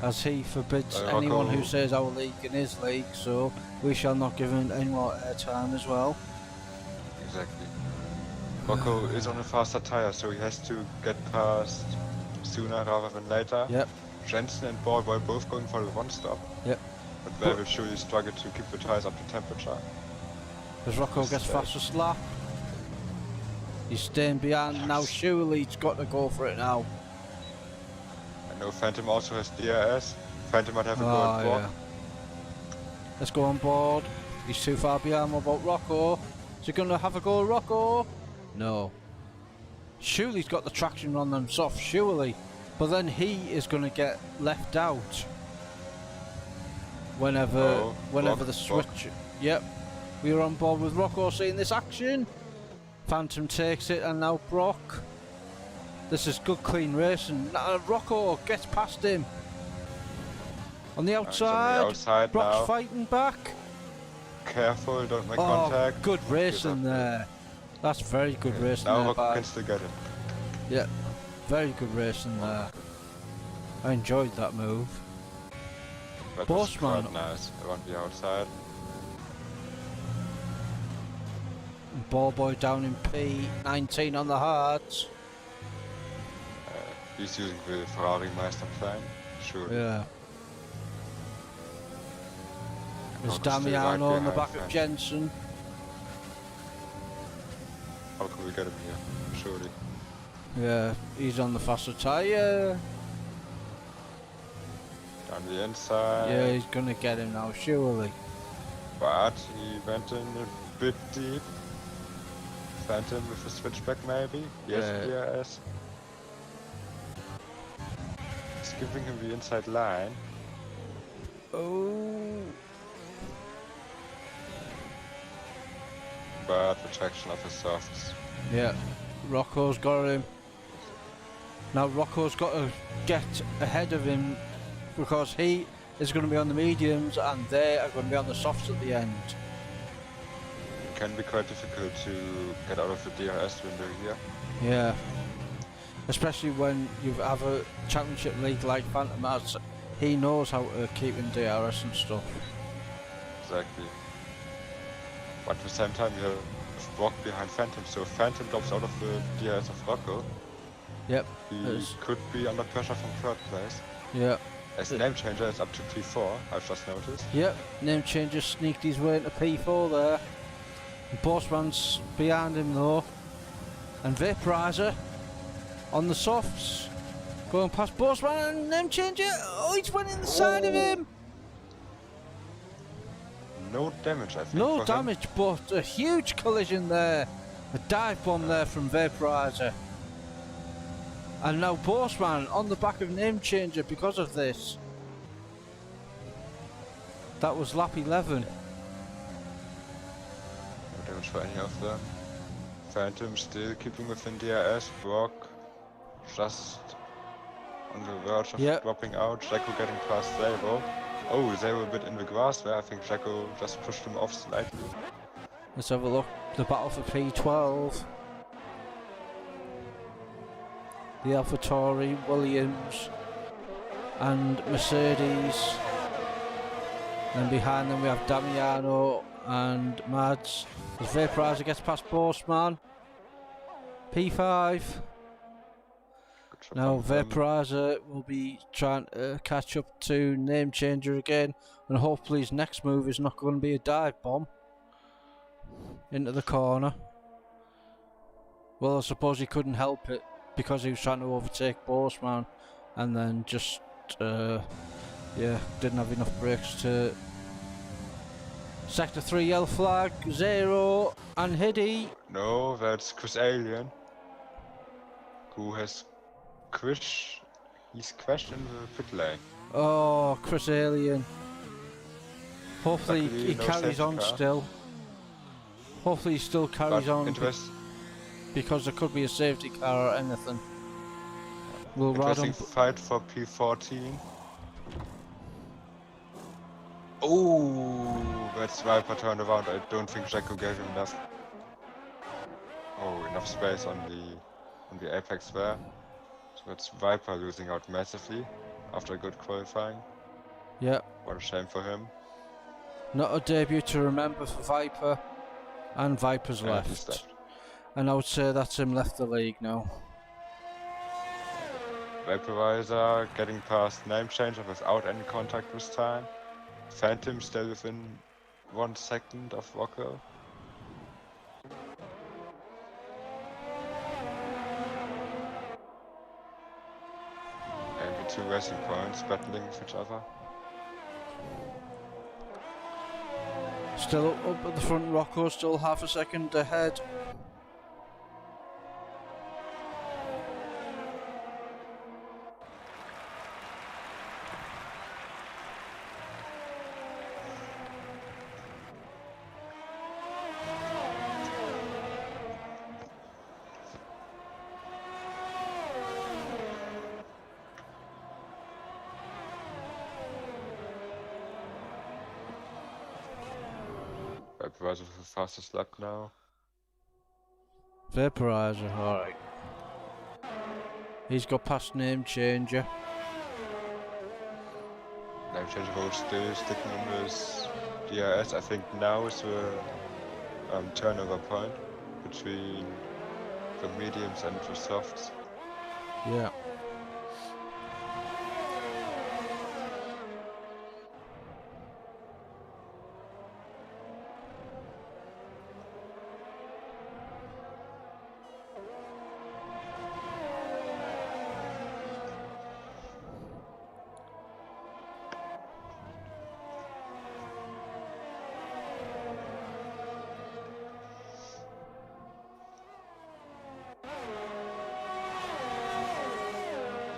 Yeah. As he forbids Rocco. anyone who says our league in his league, so we shall not give him any more airtime as well. Exactly. Rocco is on a faster tire, so he has to get past sooner rather than later. Yep. Jensen and Ball were both going for the one stop. Yep. But they will surely struggle to keep the tires up to temperature. As Rocco gets fastest lap. He's staying behind now, surely he's got to go for it now. I know Phantom also has DRS. Phantom might have a go at Brock. Yeah. Let's go on board. He's too far behind. What about Rocco? Is he going to have a go at Rocco? No. Surely he's got the traction on them soft, surely. But then he is going to get left out. Whenever Brock, the switch... Yep. We are on board with Rocco seeing this action. Phantom takes it and now Brock. This is good clean racing. Rocco gets past him. On the outside. Brock's now. fighting back. Careful, don't make contact. Good racing there. That's very good racing now there. Rocco can still get it. Yeah, very good racing there. I enjoyed that move. That was Bossman. quite nice around the outside. Ball boy down in P19 on the hards. He's using the Ferrari Meister plan. Sure. Yeah. There's Rocco's still Damiano right on the behind back of Phantom. Jensen. How can we get him here? Surely. Yeah, he's on the faster tyre. Down the inside. Yeah, he's gonna get him now, surely. But he went in a bit deep. Phantom with a switchback maybe? Yes, yes. He's giving him the inside line. Oh. But the traction of his softs. Yeah, Rocco's got him. Now Rocco's got to get ahead of him because he is going to be on the mediums and they are going to be on the softs at the end. It can be quite difficult to get out of the DRS window here. Yeah, especially when you have a championship league like Phantom has. He knows how to keep in DRS and stuff. Exactly. But at the same time you have Brock behind Phantom, so if Phantom drops out of the DRS of Rocco, Yep. he could be under pressure from third place. Yep. As name changer is up to P4, I've just noticed. Yep. Name changer sneaked his way into P4 there. Postman's behind him though. And Vaporizer on the softs. Going past Postman and name changer. Oh, he's went in the side of him. No damage, I think. No for damage, but a huge collision there. A dive bomb there from Vaporizer. And now Postman on the back of name changer because of this. That was lap 11. No damage for any of them. Phantom still keeping within DRS. Brock just on the verge of dropping out. Jacko getting past Zabo. Oh, they were a bit in the grass there. I think Jacko just pushed him off slightly. Let's have a look. The battle for P12. The AlphaTauri, Williams and Mercedes. And behind them we have Damiano and Mads. As Vaporizer gets past Bossman. P5. Good job Now on him. Vaporizer will be trying to catch up to Name Changer again, and hopefully his next move is not going to be a dive bomb into the corner. Well, I suppose he couldn't help it because he was trying to overtake Bossman, and then just yeah, didn't have enough brakes to. Sector 3 yellow flag, 0, and Hiddy. No, that's Chris Alien, who has he's questioned the pit lane. Oh, Chris Alien. Hopefully Luckily, he no carries safety on car. still. Hopefully he still carries But on because there could be a safety car or anything. We'll ride interesting on. fight for P14. Oh, that's Viper turned around. I don't think Jacko gave him enough. Oh, enough space on the apex there. So it's Viper losing out massively after a good qualifying. Yeah, What a shame for him. not a debut to remember for Viper, and Viper's And he's left. left. And I would say that's him left the league now. Vaporizer getting past Name Changer without any contact this time. Phantom still within 1 second of Rocco. And the two racing points battling with each other. Still up at the front, Rocco, still half a second ahead. Vaporizer with the fastest lap now. Vaporizer, alright. He's got past Name Changer. Name Changer will still sticking on this DRS. I think now is the turnover point between the mediums and the softs. Yeah.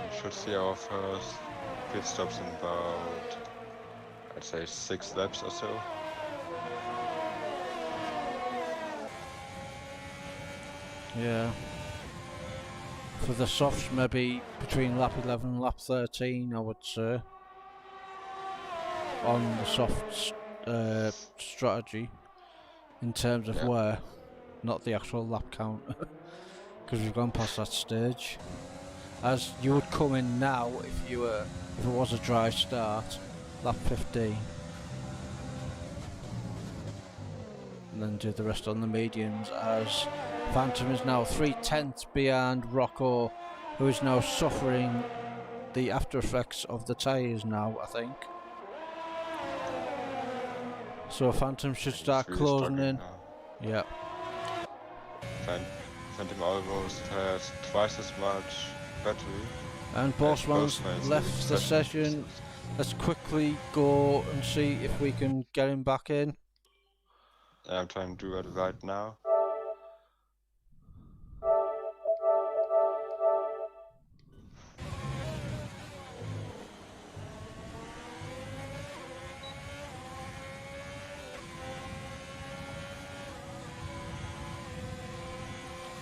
We should see our first pit stops in about, I'd say, 6 laps or so. Yeah. For the softs, maybe between lap 11 and lap 13, I would say. On the softs strategy, in terms of Yeah. where, not the actual lap count, because we've gone past that stage. As you would come in now if it was a dry start, lap 15. And then do the rest on the mediums, as Phantom is now 3/10 behind Rocco, who is now suffering the after effects of the tyres now, I think. So Phantom should start It's really closing struggling in. now. Yeah. Phantom almost has twice as much battery. And Bossman's left the session. Let's quickly go and see if we can get him back in. I'm trying to do it right now.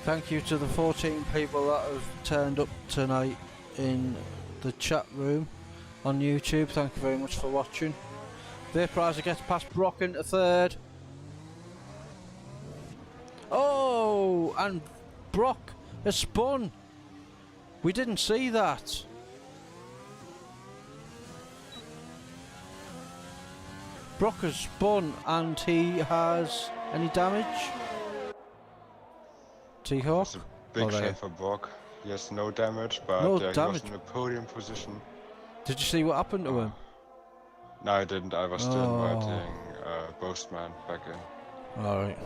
Thank you to the 14 people that have turned up tonight in the chat room on YouTube. Thank you very much for watching. Vaporizer gets past Brock into third. Oh, and Brock has spun. We didn't see that. Brock has spun and he has Any damage? T-Hawk? It's a big there. shame for Borg. He has no damage, but No he was damage. in a podium position. Did you see what happened to him? No, I didn't. I was still Oh. inviting Boastman back in. Alright.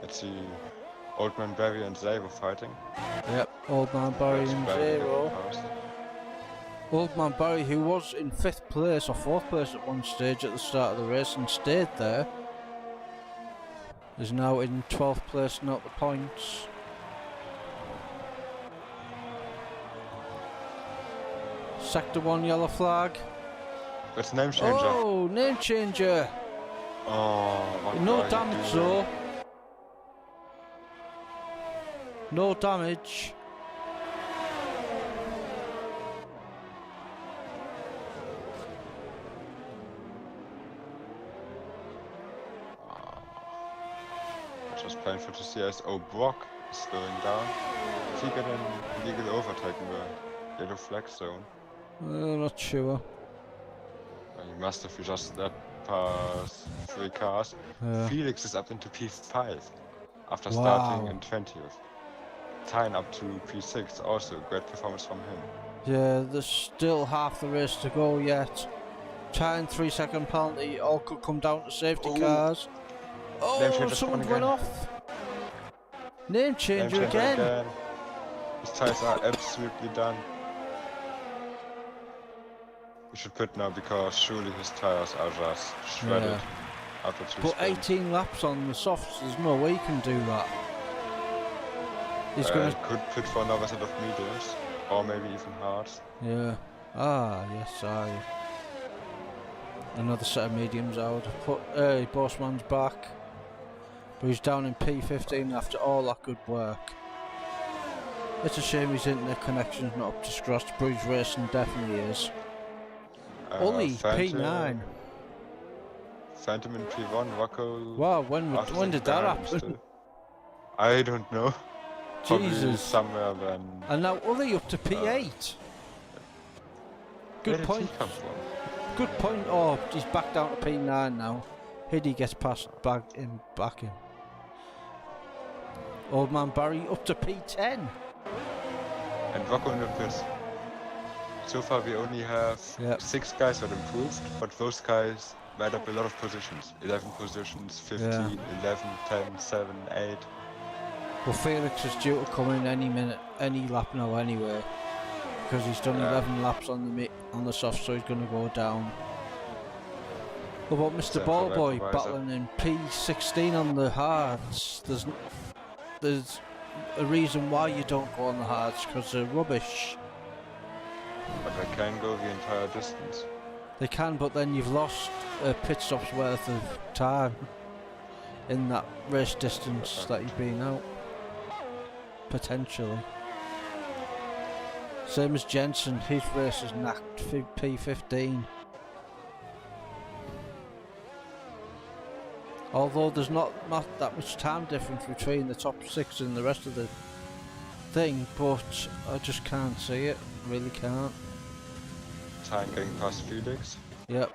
Let's see. Old Man Barry and Zay were fighting. Yep, Old Man Barry That's in Barry zero. getting past. Old Man Barry, who was in 5th place or 4th place at one stage at the start of the race and stayed there, is now in 12th place and out the points. Sector 1 yellow flag. It's name changer. Oh, name changer. Oh, what No are you damage doing? though. No damage. It was painful to see as Brock is slowing down. If he get an illegal overtake in the yellow flag zone, Not sure. he must have just let past 3 cars. Yeah. Felix is up into P5 after Wow. starting in 20th. Tying up to P6, also great performance from him. Yeah, there's still half the race to go yet. Tying 3-second penalty, all could come down to safety Ooh. cars. Name Oh, changer's someone coming went again. off. Name changer Name changer again. His tires are absolutely done. He should pit now because surely his tires are just shredded Yeah. after 2 But spins. 18 laps on the softs, there's no way he can do that. He's gonna. Could pit for another set of mediums, or maybe even hards. Yeah. Ah, yes, another set of mediums I would have put. Bossman's back. But he's down in P15 after all that good work. It's a shame his internet connection's not up to scratch, but his racing definitely is. Ollie, P9. Phantom in P1, Rocco. Wow, when did that happen? Still. I don't know. Probably Jesus. somewhere when. And now Ollie up to P8. Where Good did point. he come from? Good point. Oh, he's back down to P9 now. Hiddy gets past back in. Old Man Barry up to P10. And Rocco in the pits. So far we only have Yep. 6 guys that improved, but those guys made up a lot of positions. 11 positions, 15, 11, 10, 7, 8. Well, Felix is due to come in any minute, any lap now anyway, because he's done 11 laps on the soft, so he's going to go down. What about Mr. Same for Ballboy Vaporizer. battling in P16 on the hards? There's a reason why you don't go on the hards, because they're rubbish. But I can go the entire distance. They can, but then you've lost a pit stop's worth of time in that race distance that you've been out. Potentially. Same as Jensen, his race is knacked P15. Although there's not that much time difference between the top 6 and the rest of the thing, but I just can't see it. Really can't. Time getting past Felix. Yep.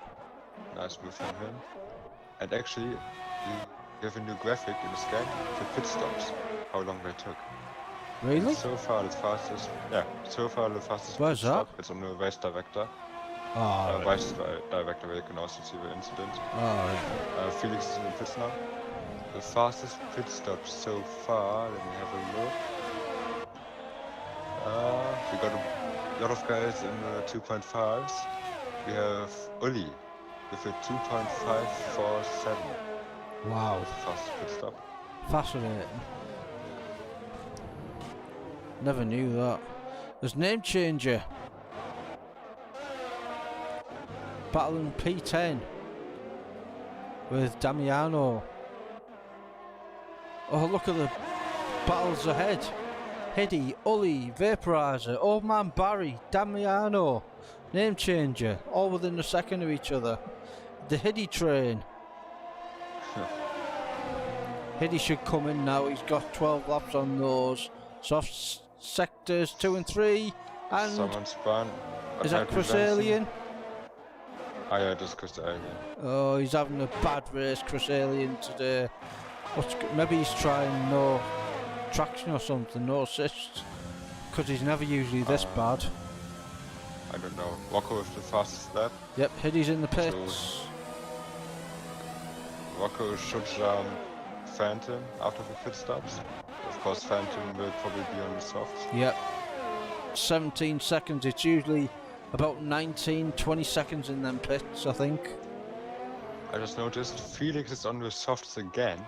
Nice move from him. And actually, you have a new graphic in the scan for pit stops. How long they took. Really? So far the fastest. Yeah. So far the fastest. Where's pit stop. that? It's on the race director. Oh, Race director where you can also see the incident. alright. Felix is in the pits now. The fastest pit stop so far. Let me have a look. We got a lot of guys in the 2.5s. We have Uli with a 2.547. Wow. Fastest pit stop. Fascinating. Never knew that. There's name changer. Battling P10 with Damiano. Oh, look at the battles ahead. Hiddy, Uli, Vaporizer, Old Man Barry, Damiano, name changer, all within a second of each other. The Hiddy train. Hiddy should come in now, he's got 12 laps on those. Soft sectors 2 and 3, and Someone spun. is that Chris Alien? Yeah, just Chris Alien. Oh, he's having a bad race, Chris Alien, today. Maybe he's trying no traction or something, no assists. Because he's never usually this bad. I don't know. Rocco with the fastest lap. Yep, Hiddy's in the pits. Rocco should jump Phantom after the pit stops. Of course, Phantom will probably be on the softs. Yep. 17 seconds. It's usually about 19, 20 seconds in them pits, I think. I just noticed Felix is on the softs again.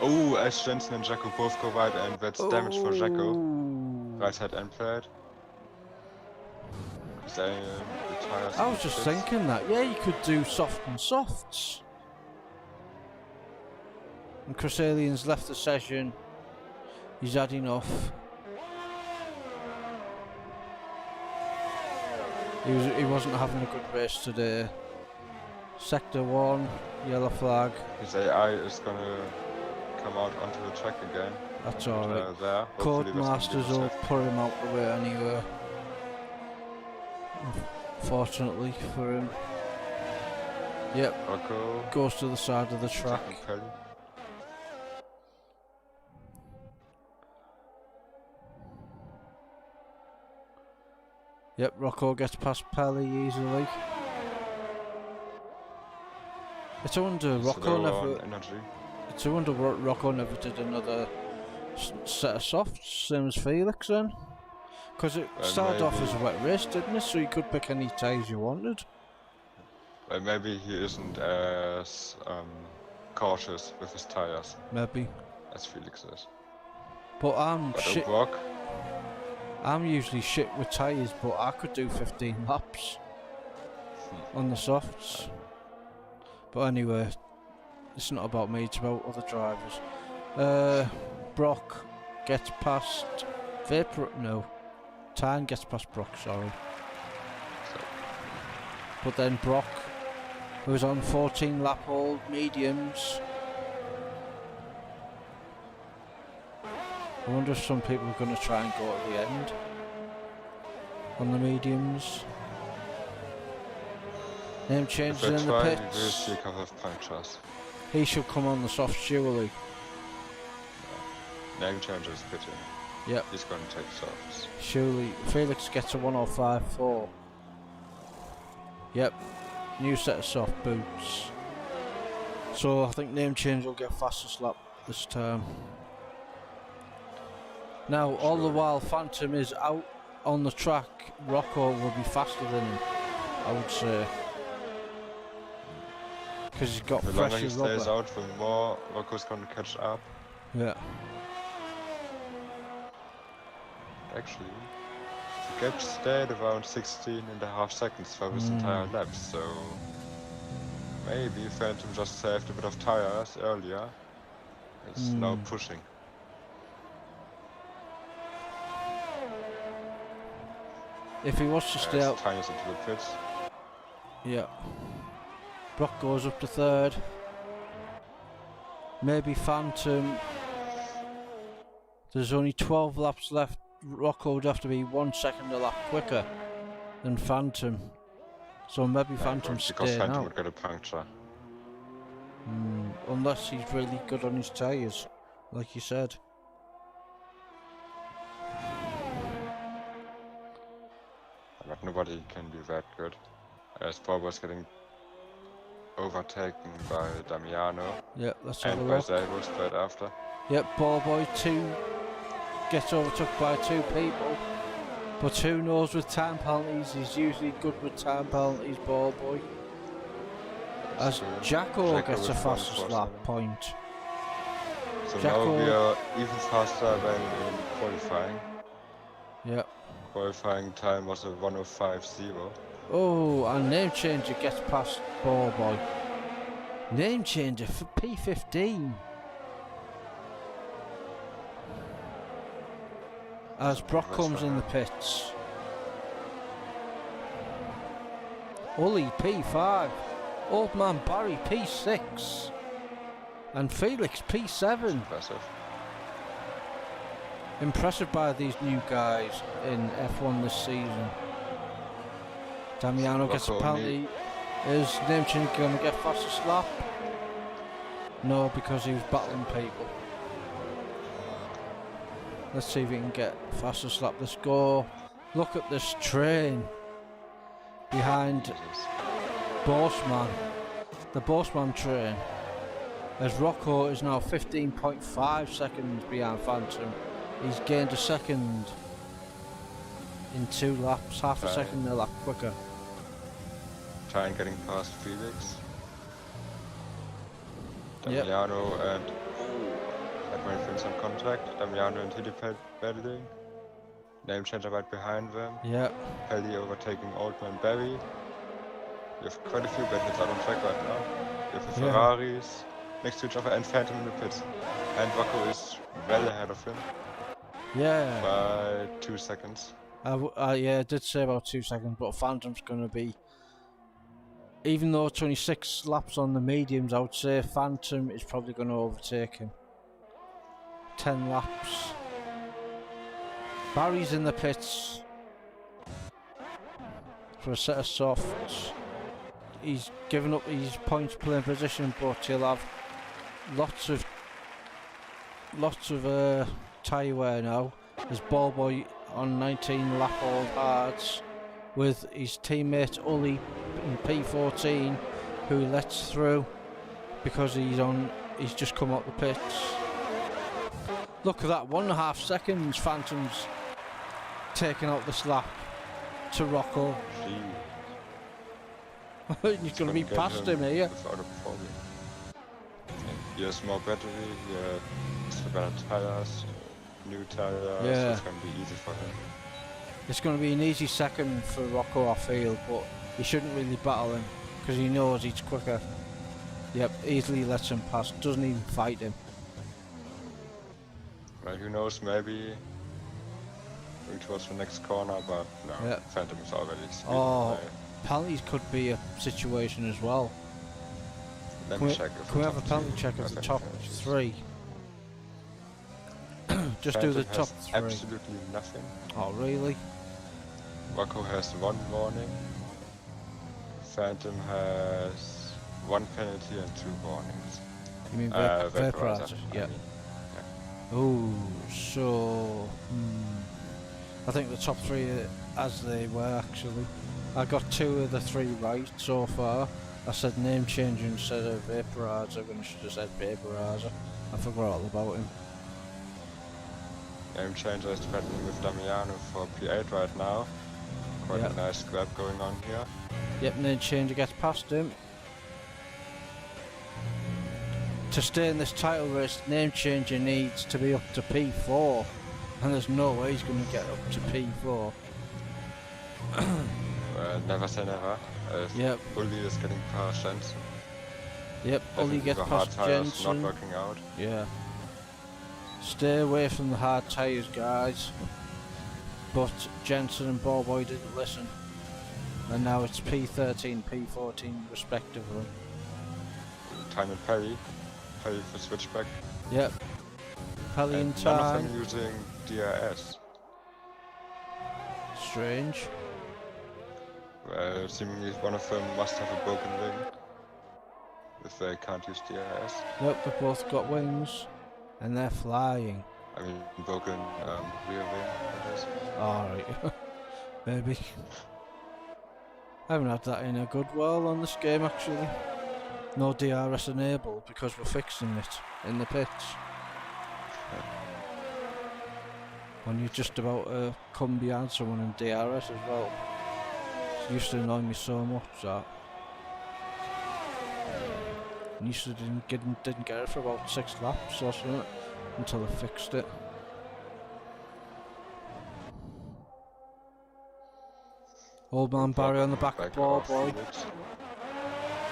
Oh, as Jensen and Jacko both go wide, and that's damage for Jacko. Right side end plate. I was just thinking that. Yeah, you could do soft and softs. And Chris Alien's left the session. He's had enough. He wasn't having a good race today. Sector 1, yellow flag. His AI is gonna come out onto the track again. That's alright. There. Codemasters will put him out the way anyway. Fortunately for him. Yep. Rocco goes to the side of the track. Yep, Rocco gets past Pelly easily. It's a wonder Rocco never did another set of softs, same as Felix then. Because it started off as a wet race, didn't it? So you could pick any tyres you wanted. Well, maybe he isn't as cautious with his tyres. Maybe. As Felix is. But shit. Brock, I'm usually shit with tyres, but I could do 15 laps on the softs. But anyway, it's not about me, it's about other drivers. Brock gets past Tyne gets past Brock, sorry. But then Brock, who's on 14 lap old mediums. I wonder if some people are going to try and go at the end on the mediums. Name changes in the pits. He should come on the soft surely. Name changes pitting. Yep. He's going to take softs. Surely. Felix gets a 105.4. Yep. New set of soft boots. So I think name change will get fastest lap this time. Now, all the while Phantom is out on the track, Rocco will be faster than him, I would say. Because he's got fresher rubber. The longer he stays out, the more Rocco's going to catch up. Yeah. Actually, the gap stayed around 16.5 seconds for this entire lap, so maybe Phantom just saved a bit of tires earlier. It's now pushing. If he was to stay out, tires into the pits. Yeah. Brock goes up to third. Maybe Phantom. There's only 12 laps left. Rocco would have to be 1 second a lap quicker than Phantom. So maybe Phantom staying because Phantom out. would get a puncture. Unless he's really good on his tyres, like you said. But nobody can be that good. As Paul was getting overtaken by Damiano. Yep, let's have a and by look. Zabo straight after. Yep, Ballboy 2 gets overtook by 2 people. But who knows with time penalties, he's usually good with time penalties, Ballboy. As Jacko gets a fastest lap point. So Jacko, now we are even faster than in qualifying. Yep. Qualifying time was a 1:05.0. Oh, and name changer gets past Ballboy. Name changer for P15. As Brock comes in the pits. Ully P5. Old man Barry P6. And Felix P7. Impressive. Impressive by these new guys in F1 this season. Damiano gets a Rocco penalty. Is name change going to get fastest lap? No, because he was battling people. Let's see if he can get fastest lap. Let's go. Look at this train behind Jesus. Bossman. The Bossman train. As Rocco is now 15.5 seconds behind Phantom. He's gained a second in 2 laps, half a Right. second a lap quicker. Try and getting past Felix. Yep. Damiano and waiting for some contact. Damiano and Hiddiped battling. Name changer right behind them. Yep. Pelly overtaking Oldman Barry. You have quite a few battles out on track right now. You have the Yeah. Ferraris next to each other and Phantom in the pits. And Rocco is well ahead of him Yeah. by 2 seconds. Yeah, I did say about 2 seconds, but Phantom's going to be, even though 26 laps on the mediums, I would say Phantom is probably going to overtake him. 10 laps. Barry's in the pits for a set of softs. He's given up his points playing position, but he'll have lots of tyre wear now. There's Ballboy on 19 lap old hards with his teammate Ully in P14, who he lets through because he's just come out the pits. Look at that, 1.5 seconds Phantom's taking out this lap to Rocco. He's going to be past him here. Without a problem. He has more battery, he has better tires, new tires, so Yeah. it's going to be easy for him. It's going to be an easy second for Rocco, I feel, but he shouldn't really battle him because he knows he's quicker. Yep, easily lets him pass, doesn't even fight him. Well, who knows, maybe towards the next corner, but no, Yeah. Phantom is already speeding Oh, away. penalties could be a situation as well. Let Can me we, check if can we the have a top penalty two check of have the any top penalties. 3? Just do the Phantom top has 3. absolutely nothing. Oh, really? Rocco has 1 warning. Phantom has 1 penalty and 2 warnings. You mean Vaporizer, vaporizer? I Yeah. mean. Oh, so I think the top 3 are as they were actually. I got 2 of the 3 right so far. I said name change instead of vaporizer when I should have said vaporizer. I forgot all about him. Name changer is battling with Damiano for P8 right now. Quite Yep. a nice grab going on here. Yep, name changer gets past him. To stay in this title race, name changer needs to be up to P4, and there's no way he's going to get up to P4. Never say never. Yep, Uli is getting past Jensen. yep, Ollie Definitely gets the hard past tires Jensen. not working out. Yeah. Stay away from the hard tyres, guys. But Jensen and Ballboy didn't listen. And now it's P13, P14 respectively. Time and Perry. Perry for switchback. Yep. Pelly in And none of time. them using DRS. Strange. Well, seemingly one of them must have a broken wing. If they can't use DRS. Yep, they've both got wings. And they're flying. I mean, broken rear wing, that is. Alright. Maybe. I haven't had that in a good while on this game actually. No DRS enabled because we're fixing it in the pits. When you're just about to come behind someone in DRS as well. It used to annoy me so much that. And used to didn't get it for about 6 laps or something until I fixed it. Old man Barry on the back of Ballboy. Felix.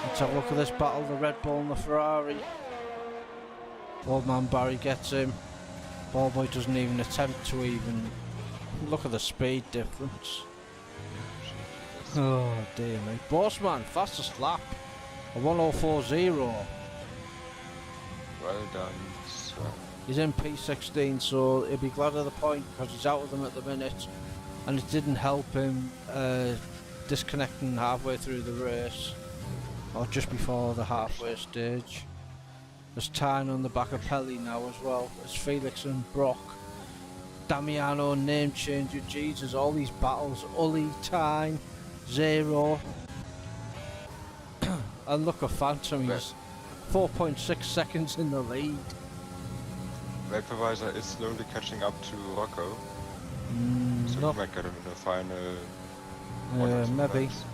Let's have a look at this battle, the Red Bull and the Ferrari. Old man Barry gets him. Ballboy doesn't even attempt to even look at the speed difference. Oh dear me. Bossman, fastest lap. A 1:04.0. Well done, sir. He's in P16, so he'll be glad of the point because he's out of them at the minute. And it didn't help him disconnecting halfway through the race, or just before the halfway stage. There's Tyne on the back of Pelly now as well. There's Felix and Brock. Damiano name changer, Jesus, all these battles. Ully, Tyne, Zero. And look at Phantom, he's 4.6 seconds in the lead. Vaporizer is slowly catching up to Rocco. So No, he might get him in the final. one or two maybe. laps.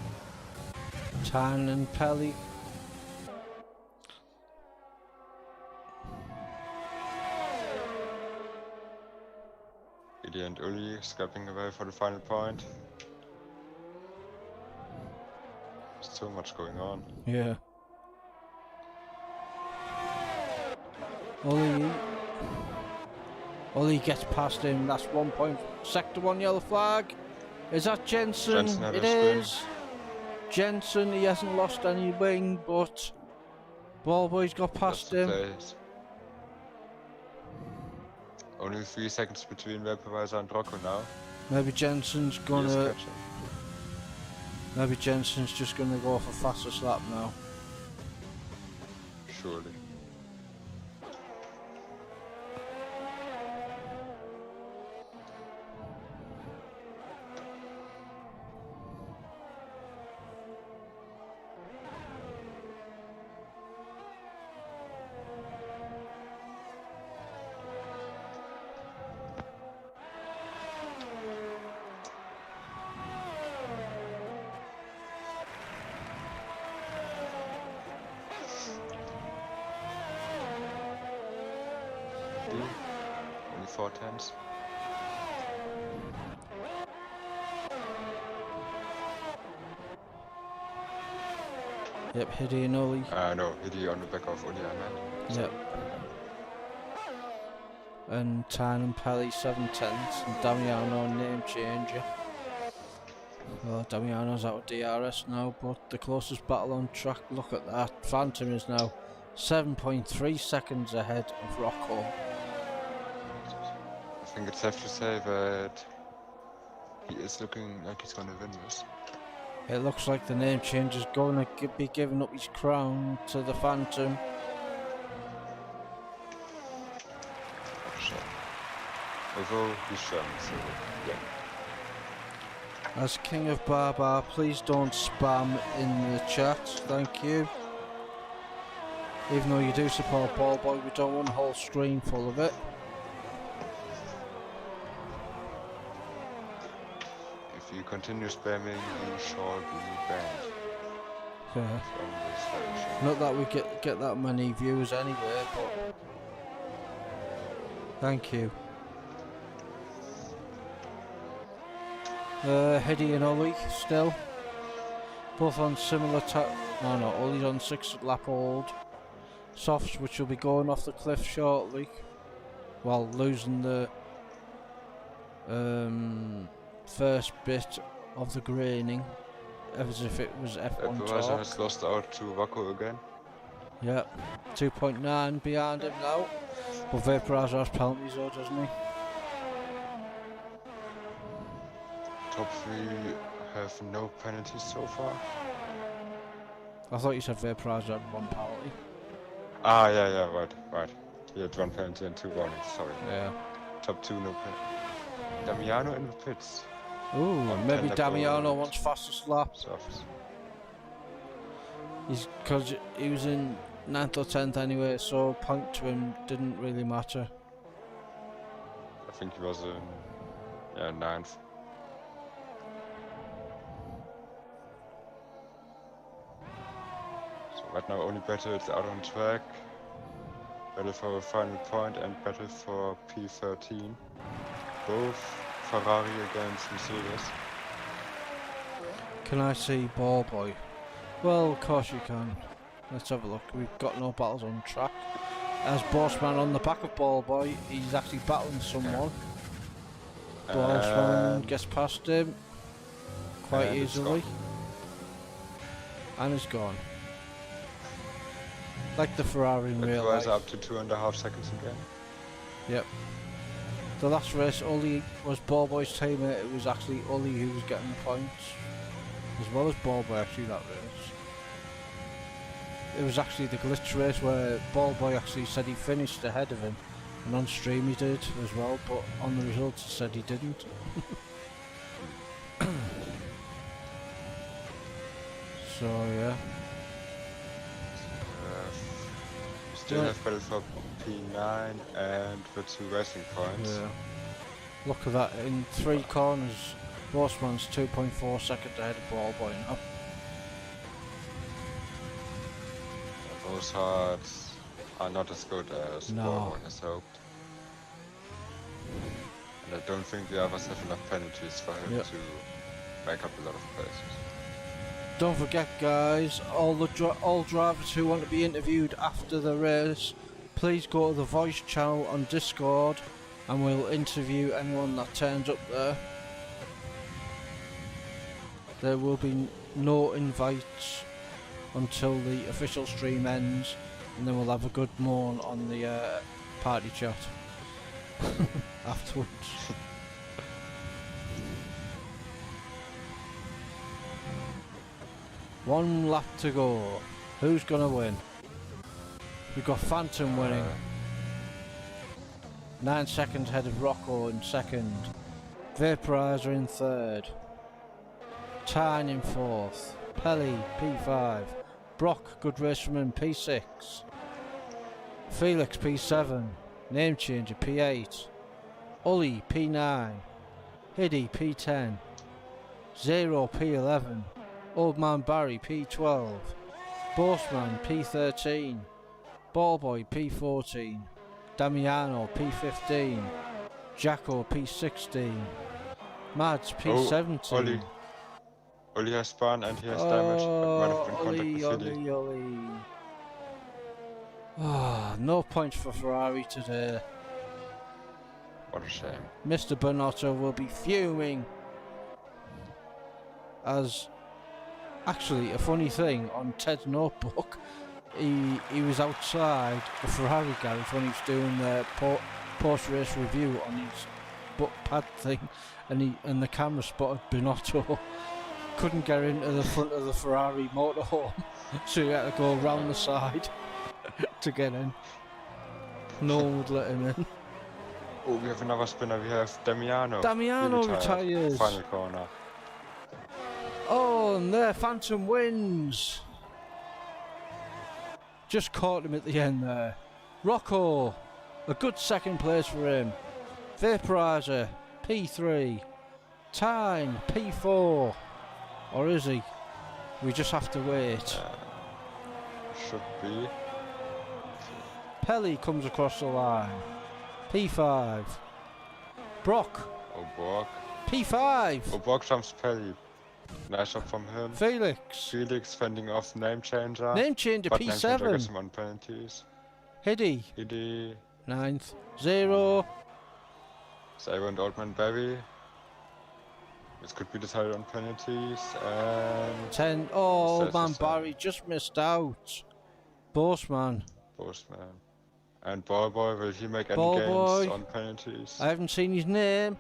Tyne and Pelly. Idi and Uli scrapping away for the final point. So much going on. Yeah. Ully gets past him. That's 1 point. Sector 1 yellow flag. Is that Jensen? Jensen had It a spin. is. Jensen, he hasn't lost any wing, but Ballboy's got past him. Place. Only 3 seconds between Vaporizer and Rocco now. Maybe Jensen's He is gonna. catching. Maybe Jensen's just gonna go for fastest lap now. Surely. Only 4 tenths. Yep, Hiddy and Ully. No, Idi on the back of Uli, I meant. Yep. And Tyne and Pelly 7 tenths, and Damiano name changer. Well, Damiano's out of DRS now, but the closest battle on track, look at that. Phantom is now 7.3 seconds ahead of Rocco. I think it's safe to say that he is looking like he's gonna win this. It looks like the name change is going to be giving up his crown to the Phantom. So, although he's shown, so yeah. As King of Barbar, please don't spam in the chat, thank you. Even though you do support Ballboy, we don't want a whole stream full of it. If you continue spamming, you shall be banned Yeah. from this live show. Not that we get that many views anyway, but thank you. Hiddy and Ully still. Both on similar no, Ully's on 6 lap hold. Softs, which will be going off the cliff shortly, while losing the first bit of the graining, as if it was F1 Vaporizer talk. has lost out to Rocco again. Yeah, 2.9 behind him now. But Vaporizer has penalties though, doesn't he? Top 3 have no penalties so far. I thought you said Vaporizer had 1 penalty. Ah, yeah, right. He had 1 penalty and 2 warnings, sorry. Yeah. Top 2, no penalty. Damiano in the pits. Ooh, On maybe 10 lap Damiano hold. wants fastest lap. Softs. Because he was in 9th or 10th anyway, so point to him didn't really matter. I think he was in 9th. So right now only battle is out on track. Battle for a final point and battle for P13. Both Ferrari against Mercedes. Can I see Ballboy? Well, of course you can. Let's have a look. We've got no battles on track. As Bossman on the back of Ballboy, he's actually battling someone. Bossman gets past him quite and it's easily. gone. And it's gone. Like the Ferrari in real Vaporizer life. up to 2.5 seconds again. Yep. The last race, Ully was Ballboy's teammate. It was actually Ully who was getting the points. as well as Ballboy actually that race. It was actually the glitch race where Ballboy actually said he finished ahead of him, and on stream he did as well, but on the results he said he didn't. So yeah. Still have battle for P9 and for 2 racing points. Yeah. Look at that, in 3 corners, Bossman's 2.4 seconds ahead of Ballboy now. Those hards are not as good as No. Ballboy has hoped. And I don't think the others have enough penalties for him to make up a lot of places. Don't forget guys, all drivers who want to be interviewed after the race, please go to the voice channel on Discord and we'll interview anyone that turns up there. There will be no invites until the official stream ends, and then we'll have a good moan on the party chat afterwards. One lap to go. Who's gonna win? We've got Phantom winning. 9 seconds ahead of Rocco in second. Vaporizer in third. Tyne in fourth. Pelly P5. Brock, good race from him, P6. Felix P7. Name changer P8. Ully P9. Hiddy P10. Zero P11. Old Man Barry P12. Bossman P13. Ballboy P14. Damiano P15. Jacko P16. Mads P17. Ully has spun and he has damage, but might have been contact with Hilly. No points for Ferrari today. What a shame. Mr. Bonotto will be fuming. As actually a funny thing on Ted's notebook, he was outside the Ferrari garage when he was doing the post-race review on his book pad thing, and the camera spotted Bonotto. Couldn't get into the front of the Ferrari motorhome, so he had to go round the side to get in. No one would let him in. Oh, we have another spinner. We have Damiano. Damiano He retires. Final corner. Oh, and there, Phantom wins. Just caught him at the end there. Rocco, a good second place for him. Vaporizer, P3. Tyne, P4. Or is he? We just have to wait. Should be. Pelly comes across the line. P5. Brock. Oh, Borg. P5. Oh, Borg jumps Pelly. Nice shot from him. Felix. Felix fending off name changer. Name changer but Name changer gets P7. him on penalties. Hiddy. Hiddy. 9th. 0. Saber and Old Man Barry. This could be decided on penalties. And 10. Oh, Old Man Says- Barry just missed out. Bossman. Postman. And Ballboy, will he make any Ballboy. gains on penalties? I haven't seen his name.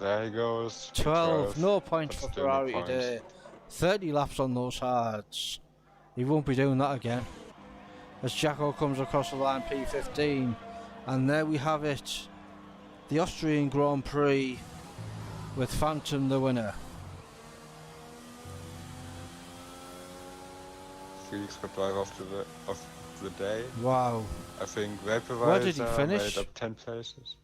There he goes. 12. No points but for still no Ferrari points. today. 30 laps on those hards. He won't be doing that again. As Jacko comes across the line, P15. And there we have it. The Austrian Grand Prix with Phantom the winner. Felix could drive off the day. Wow. I think Vaporizer Where did he finish? made up 10 places.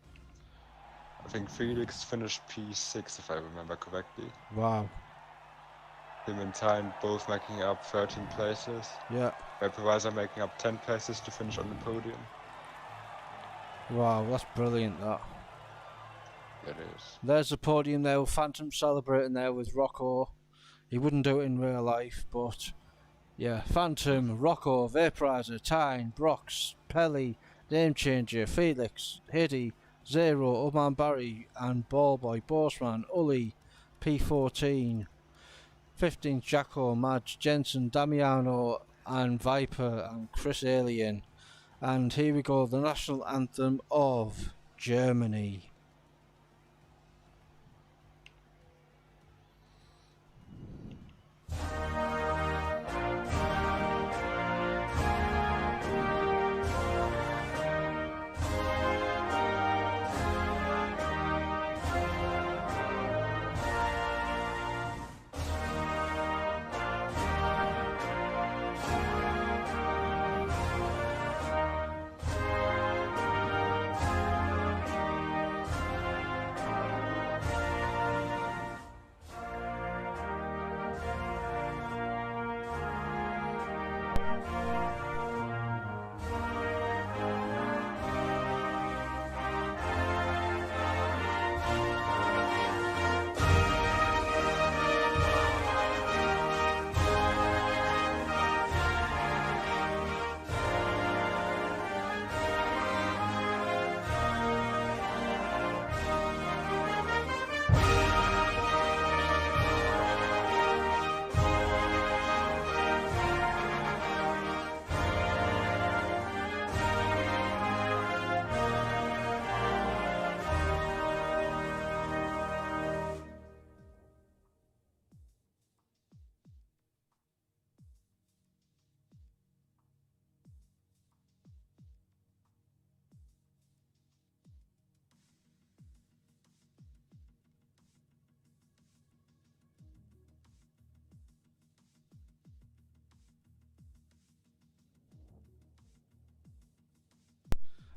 I think Felix finished P6 if I remember correctly. Wow. Him and Tyne both making up 13 places. Yeah. Vaporizer making up 10 places to finish on the podium. Wow, that's brilliant that. It is. There's the podium there with Phantom celebrating there with Rocco. He wouldn't do it in real life, but yeah, Phantom, Rocco, Vaporizer, Tyne, Brox, Pelly, Name Changer, Felix, Hiddy, Zero, Oman Barry, and Ballboy, Bossman, Ully, P14, 15th Jacko, Madge, Jensen, Damiano, and Viper, and Chris Alien. And here we go, the national anthem of Germany.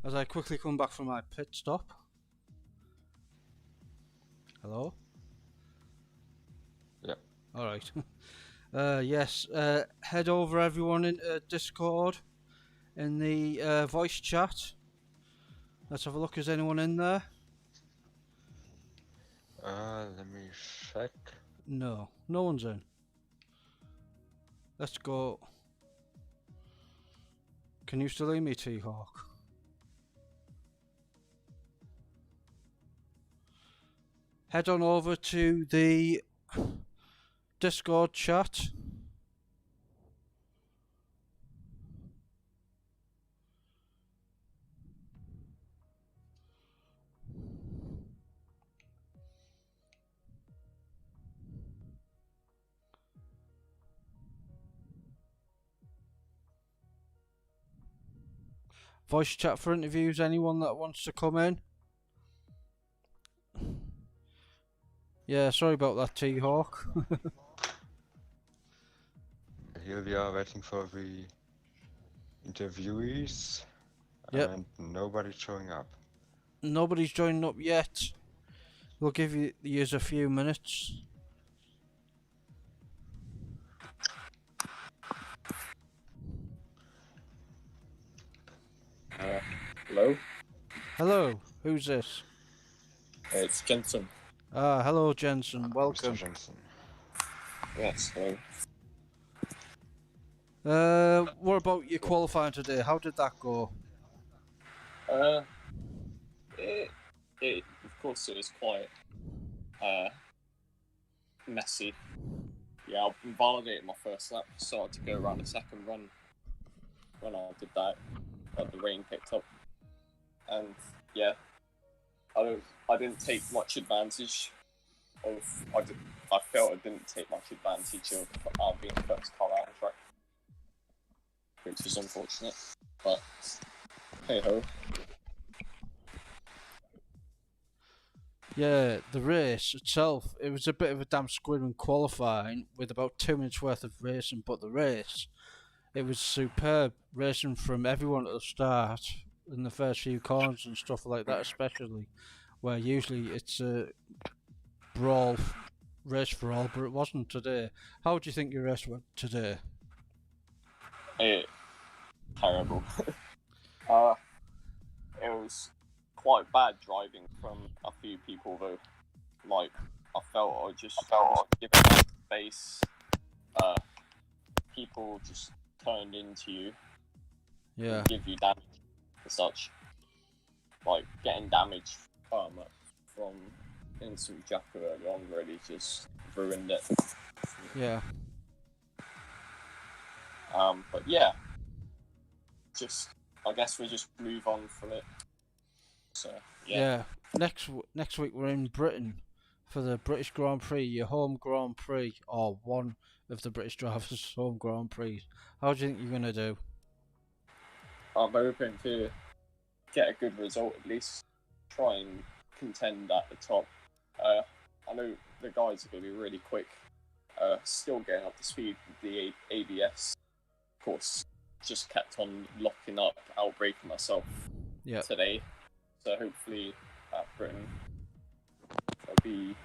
As I quickly come back from my pit stop. Hello? Yeah. Alright. Yes, head over everyone into Discord in the voice chat. Let's have a look. Is anyone in there? Let me check. No, no one's in. Let's go. Can you still hear me, T-Hawk? Head on over to the Discord chat. Voice chat for interviews. Anyone that wants to come in? Yeah, sorry about that, T-Hawk. Here we are waiting for the interviewees, Yep. and nobody's showing up. Nobody's joining up yet. We'll give you a few minutes. Hello? Hello, who's this? It's Jensen. Hello, Jensen. Welcome. Mr. Jensen. Yes, hello. What about your qualifying today? How did that go? Of course it was quite, messy. Yeah, I invalidated my first lap, so I had to go around the second run. When I did that, the rain picked up. And, yeah, I didn't take much advantage of, I felt I didn't take much advantage of being the first car out on track, which was unfortunate, but hey ho. Yeah, the race itself, it was a bit of a damn squid in qualifying with about 2 minutes worth of racing, but the race, it was superb racing from everyone at the start in the first few corners and stuff like that, especially where usually it's a brawl race for all, but it wasn't today. How do you think your race went today? Terrible. It was quite bad driving from a few people though. Like, I felt I was giving up space. People just turned into you Yeah, and give you damage and such. Like, getting damage from instant Jacko early on really just ruined it. yeah. But yeah, I guess we just move on from it. So yeah. Next week we're in Britain for the British Grand Prix, your home Grand Prix, or one of the British drivers' home Grand Prix. How do you think you're gonna do? I'm hoping to get a good result at least. Try and contend at the top. I know the guys are going to be really quick. Still getting up to speed with the ABS. Of course, just kept on locking up, outbraking myself today. So hopefully at Britain there'll be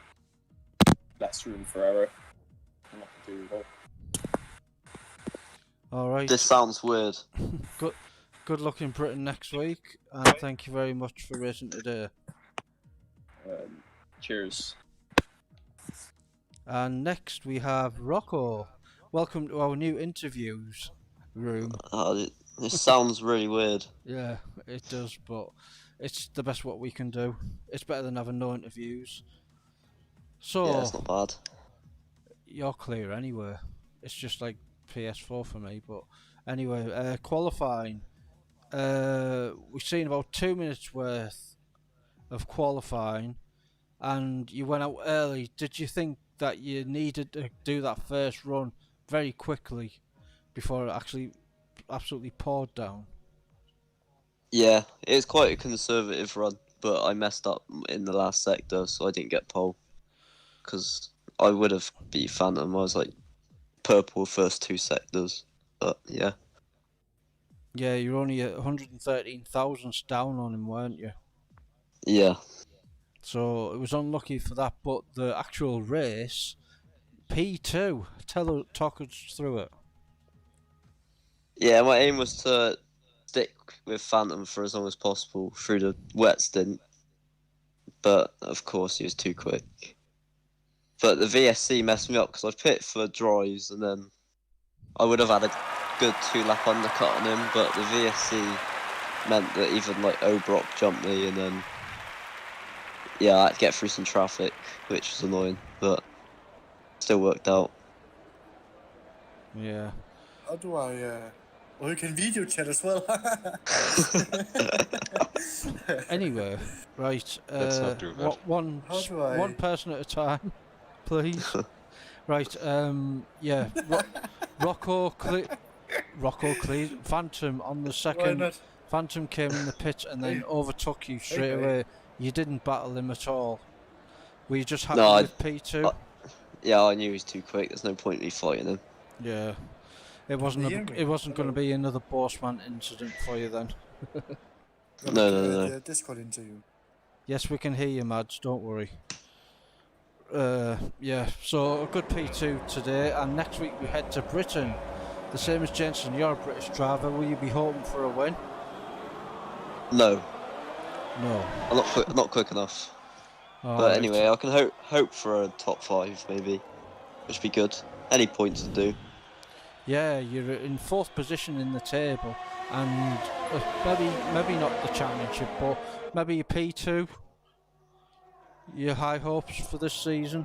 less room for error. And I can do well. Alright. This sounds weird. Good luck in Britain next week, and thank you very much for racing today. Cheers. And next we have Rocco. Welcome to our new interviews room. This sounds really weird. Yeah, it does, but it's the best what we can do. It's better than having no interviews. So Yeah, it's not bad. You're clear anyway. It's just like PS4 for me, but anyway, qualifying. We've seen about 2 minutes worth of qualifying, and you went out early. Did you think that you needed to do that first run very quickly before it actually absolutely poured down? Yeah, it was quite a conservative run, but I messed up in the last sector, so I didn't get pole. Because I would have beat Phantom. I was like purple first 2 sectors, but yeah. Yeah, you're only 113 thousandths down on him, weren't you? Yeah. So it was unlucky for that, but the actual race, P2. Talk us through it. Yeah, my aim was to stick with Phantom for as long as possible through the wet stint, but of course he was too quick. But the VSC messed me up because I pit for dries and then I would have had a good 2-lap undercut on him, but the VSC meant that even like Obrock jumped me and then yeah, I had to get through some traffic, which was annoying, but still worked out. Yeah. How do I? Well, you can video chat as well. Anyway, right. Let's not do that. How do I? One person at a time, please. Right. Yeah. Rocco Phantom on the Why second. not? Phantom came in the pit and then overtook you straight Hey. away. You didn't battle him at all. Were you just happy No, with P2? Yeah, I knew he was too quick. There's no point in me fighting him. Yeah. It wasn't. hear me? It wasn't going to Hello? be another Bossman incident for you then. No. The Discord interview. Yes, we can hear you, Mads. Don't worry. Yeah. So a good P2 today, and next week we head to Britain. The same as Jensen. You're a British driver. Will you be hoping for a win? No, No. I'm not quick enough. All But right. anyway, I can hope for a top 5 maybe, which would be good. Any points to do. Yeah, you're in fourth position in the table, and maybe not the championship, but maybe a P2. Your high hopes for this season?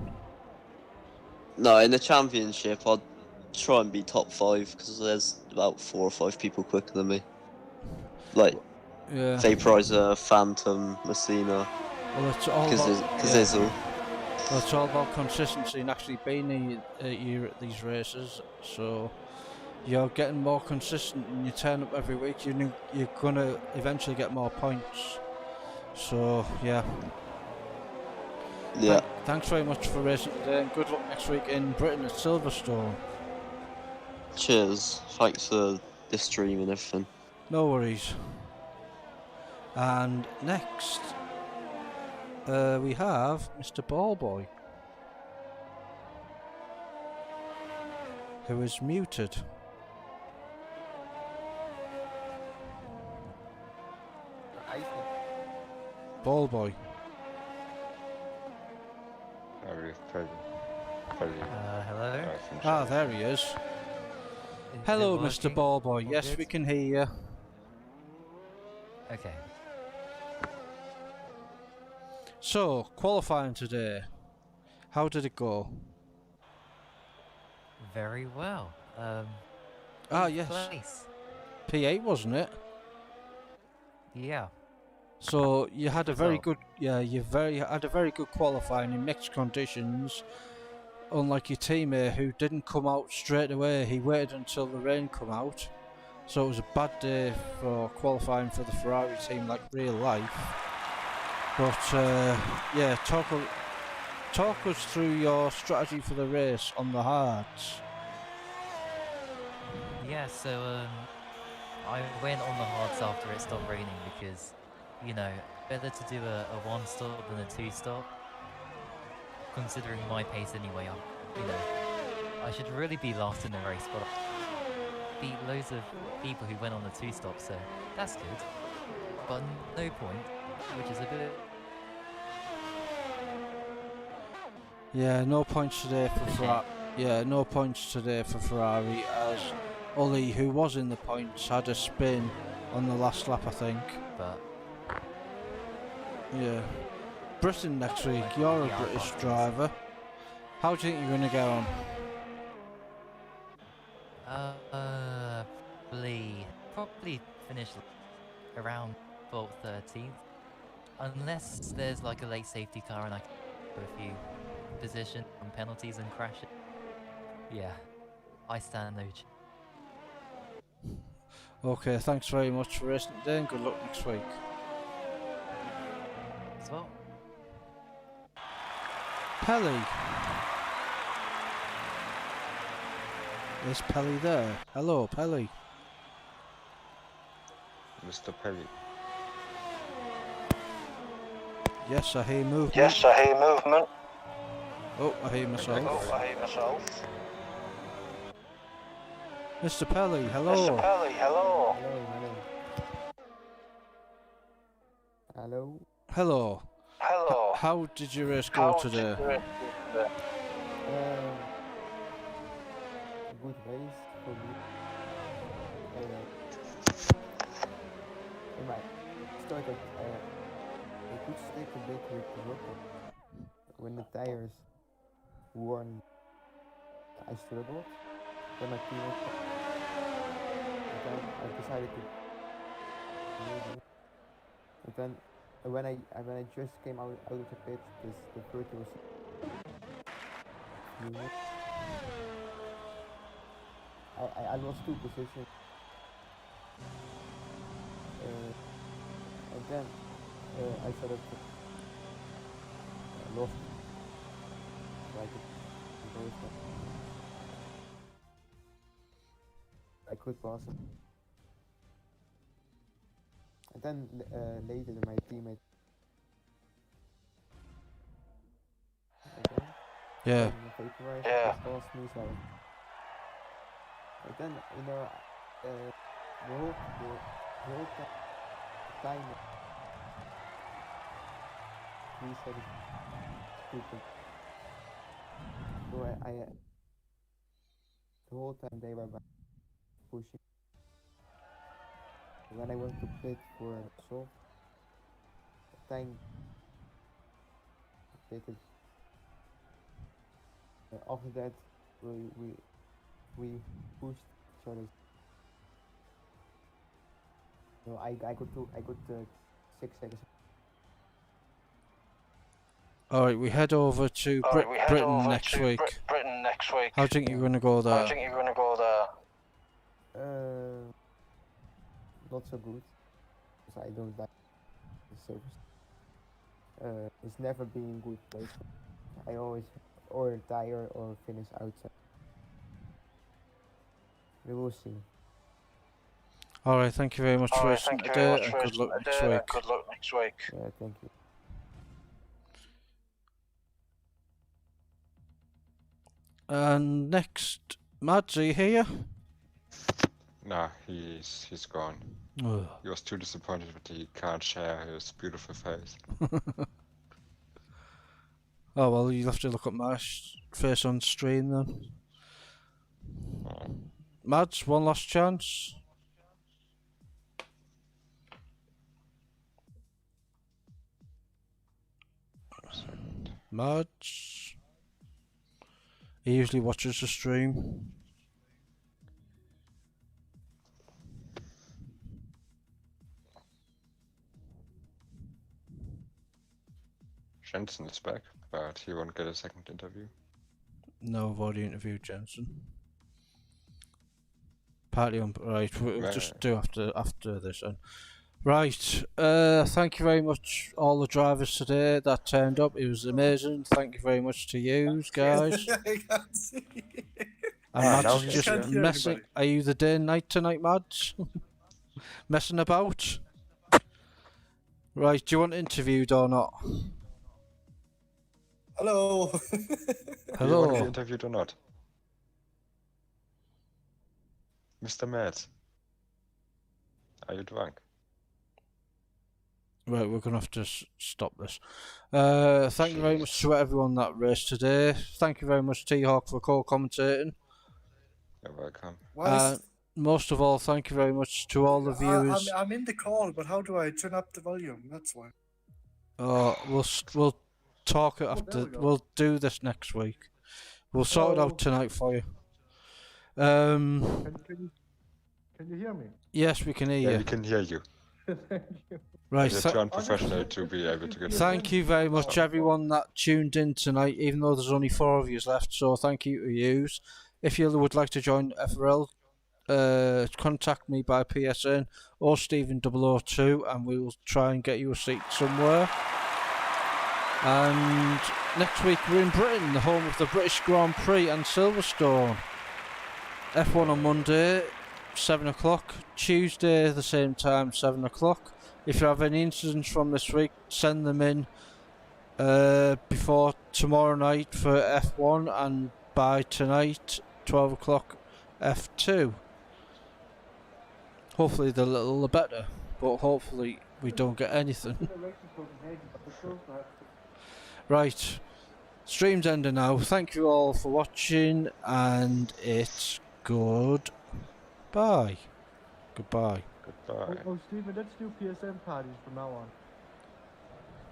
No, in the championship, I'd try and be top 5 because there's about 4 or 5 people quicker than me. Like Yeah. Vaporizer, Phantom, Messina, Well, it's all about Kazizzle. well, it's all about consistency and actually being here at these races. So you're getting more consistent, and you turn up every week. You're gonna eventually get more points. So yeah. Yeah. Thanks very much for racing today, and good luck next week in Britain at Silverstone. Cheers. Thanks for the stream and everything. No worries. And next, we have Mr. Ballboy, who is muted. Ballboy. Hello. Ah, there he is. Is Hello, it Mr. working? Ballboy. All Yes, good? we can hear you. Okay. So, qualifying today. How did it go? Very well. Ah, eighth yes. Place. P8, wasn't it? Yeah. So you had a very Result. good, had a very good qualifying in mixed conditions. Unlike your teammate who didn't come out straight away, he waited until the rain come out. So it was a bad day for qualifying for the Ferrari team, like real life. But yeah, talk us through your strategy for the race on the hards. Yeah, so I went on the hards after it stopped raining because, you know, better to do a one stop than a two stop. Considering my pace anyway, I should really be last in the race, but I beat loads of people who went on the two stop, so that's good. But no point, which is a bit. Yeah, no points today for Ferrari. Yeah, no points today for Ferrari as Ollie, who was in the points, had a spin on the last lap, I think. But Yeah. Britain next week. You're a Yeah, British I've got driver. How do you think you're going to get on? probably finish around 12th, 13th, unless there's like a late safety car and I can go a few position from penalties and crash it. Yeah, I stand no chance. Okay, thanks very much for racing today and good luck next week. As well. Pelly. Is Pelly there? Hello, Pelly. Mr. Perry. Yes, I hear movement. Yes, I hear movement. Oh, I hear myself. Oh, I hear myself. Mr. Pelly, Mr. hello. Pelly, hello. Hello. Hello. Hello. How did your race go How today? did you rest today? A good race for me. In my start of, I could stick a bit with the rocket. When the tires worn, I struggled. Then my teammate, and then I decided to. And then when I just came out of the pit, the virtual was unit. I lost 2 positions. And then I sort of lost, so I could compose them. I could pass him. And then later my teammate. Okay. Yeah. Vaporized, Yeah. just lost me, so. And then the whole time we said it's stupid. So I the whole time they were pushing. When I went to pit for assault, the time pitted. After that, we pushed each other. No, I got 6 seconds. Alright, we head over to Alright, we head Britain over next to week. Britain next week. How do you think you're going to go there? How do you think you're going to go there? Not so good, because I don't like the service. It's never been a good place. I always or tire or finish outside. We will see. Alright, thank you very much for Alright, listening thank you very today, much and for good luck listening next today, week. and good luck next week. Yeah, thank you. And next, Mads, are you here? Nah, he's gone. Ugh. He was too disappointed that he can't share his beautiful face. Oh well, you'll have to look at my face on stream then. Oh. Mads, one last chance. Mads. He usually watches the stream. Jensen is back, but he won't get a second interview. No, I've already interviewed Jensen. Partly on right. We'll just do after this then. Right. Thank you very much, all the drivers today that turned up. It was amazing. Thank you very much to you guys. I can't see. And now Mads he's just can't hear messing. anybody. Are you the day and night tonight, Mads? Messing about. Right. Do you want interviewed or not? Hello. Do you want to be Hello. interviewed or not? Mr. Mads, are you drunk? Right, we're gonna have to stop this. Thank you very much to everyone that raced today. Thank you very much, T-Hawk, for co-commentating. You're welcome. Why is Most of all, thank you very much to all the viewers. I'm in the call, but how do I turn up the volume? That's why. We'll talk it after. there we go. We'll do this next week. We'll sort it out tonight for you. Can you hear me? Yes, we can hear Yeah, you. we can hear you. Thank you. Right. You're too unprofessional to be able to get. Thank you very much, everyone that tuned in tonight, even though there's only 4 of you left, so thank you to yous. If you would like to join FRL, contact me by PSN or Stephen002 and we will try and get you a seat somewhere. And next week we're in Britain, the home of the British Grand Prix and Silverstone. F1 on Monday, 7 o'clock. Tuesday, the same time, 7 o'clock. If you have any incidents from this week, send them in before tomorrow night for F1 and by tonight, 12 o'clock, F2. Hopefully they're a little better, but hopefully we don't get anything. Right, stream's ending now. Thank you all for watching, and it's goodbye. Goodbye. Goodbye. Oh, Steven, let's do PSM parties from now on.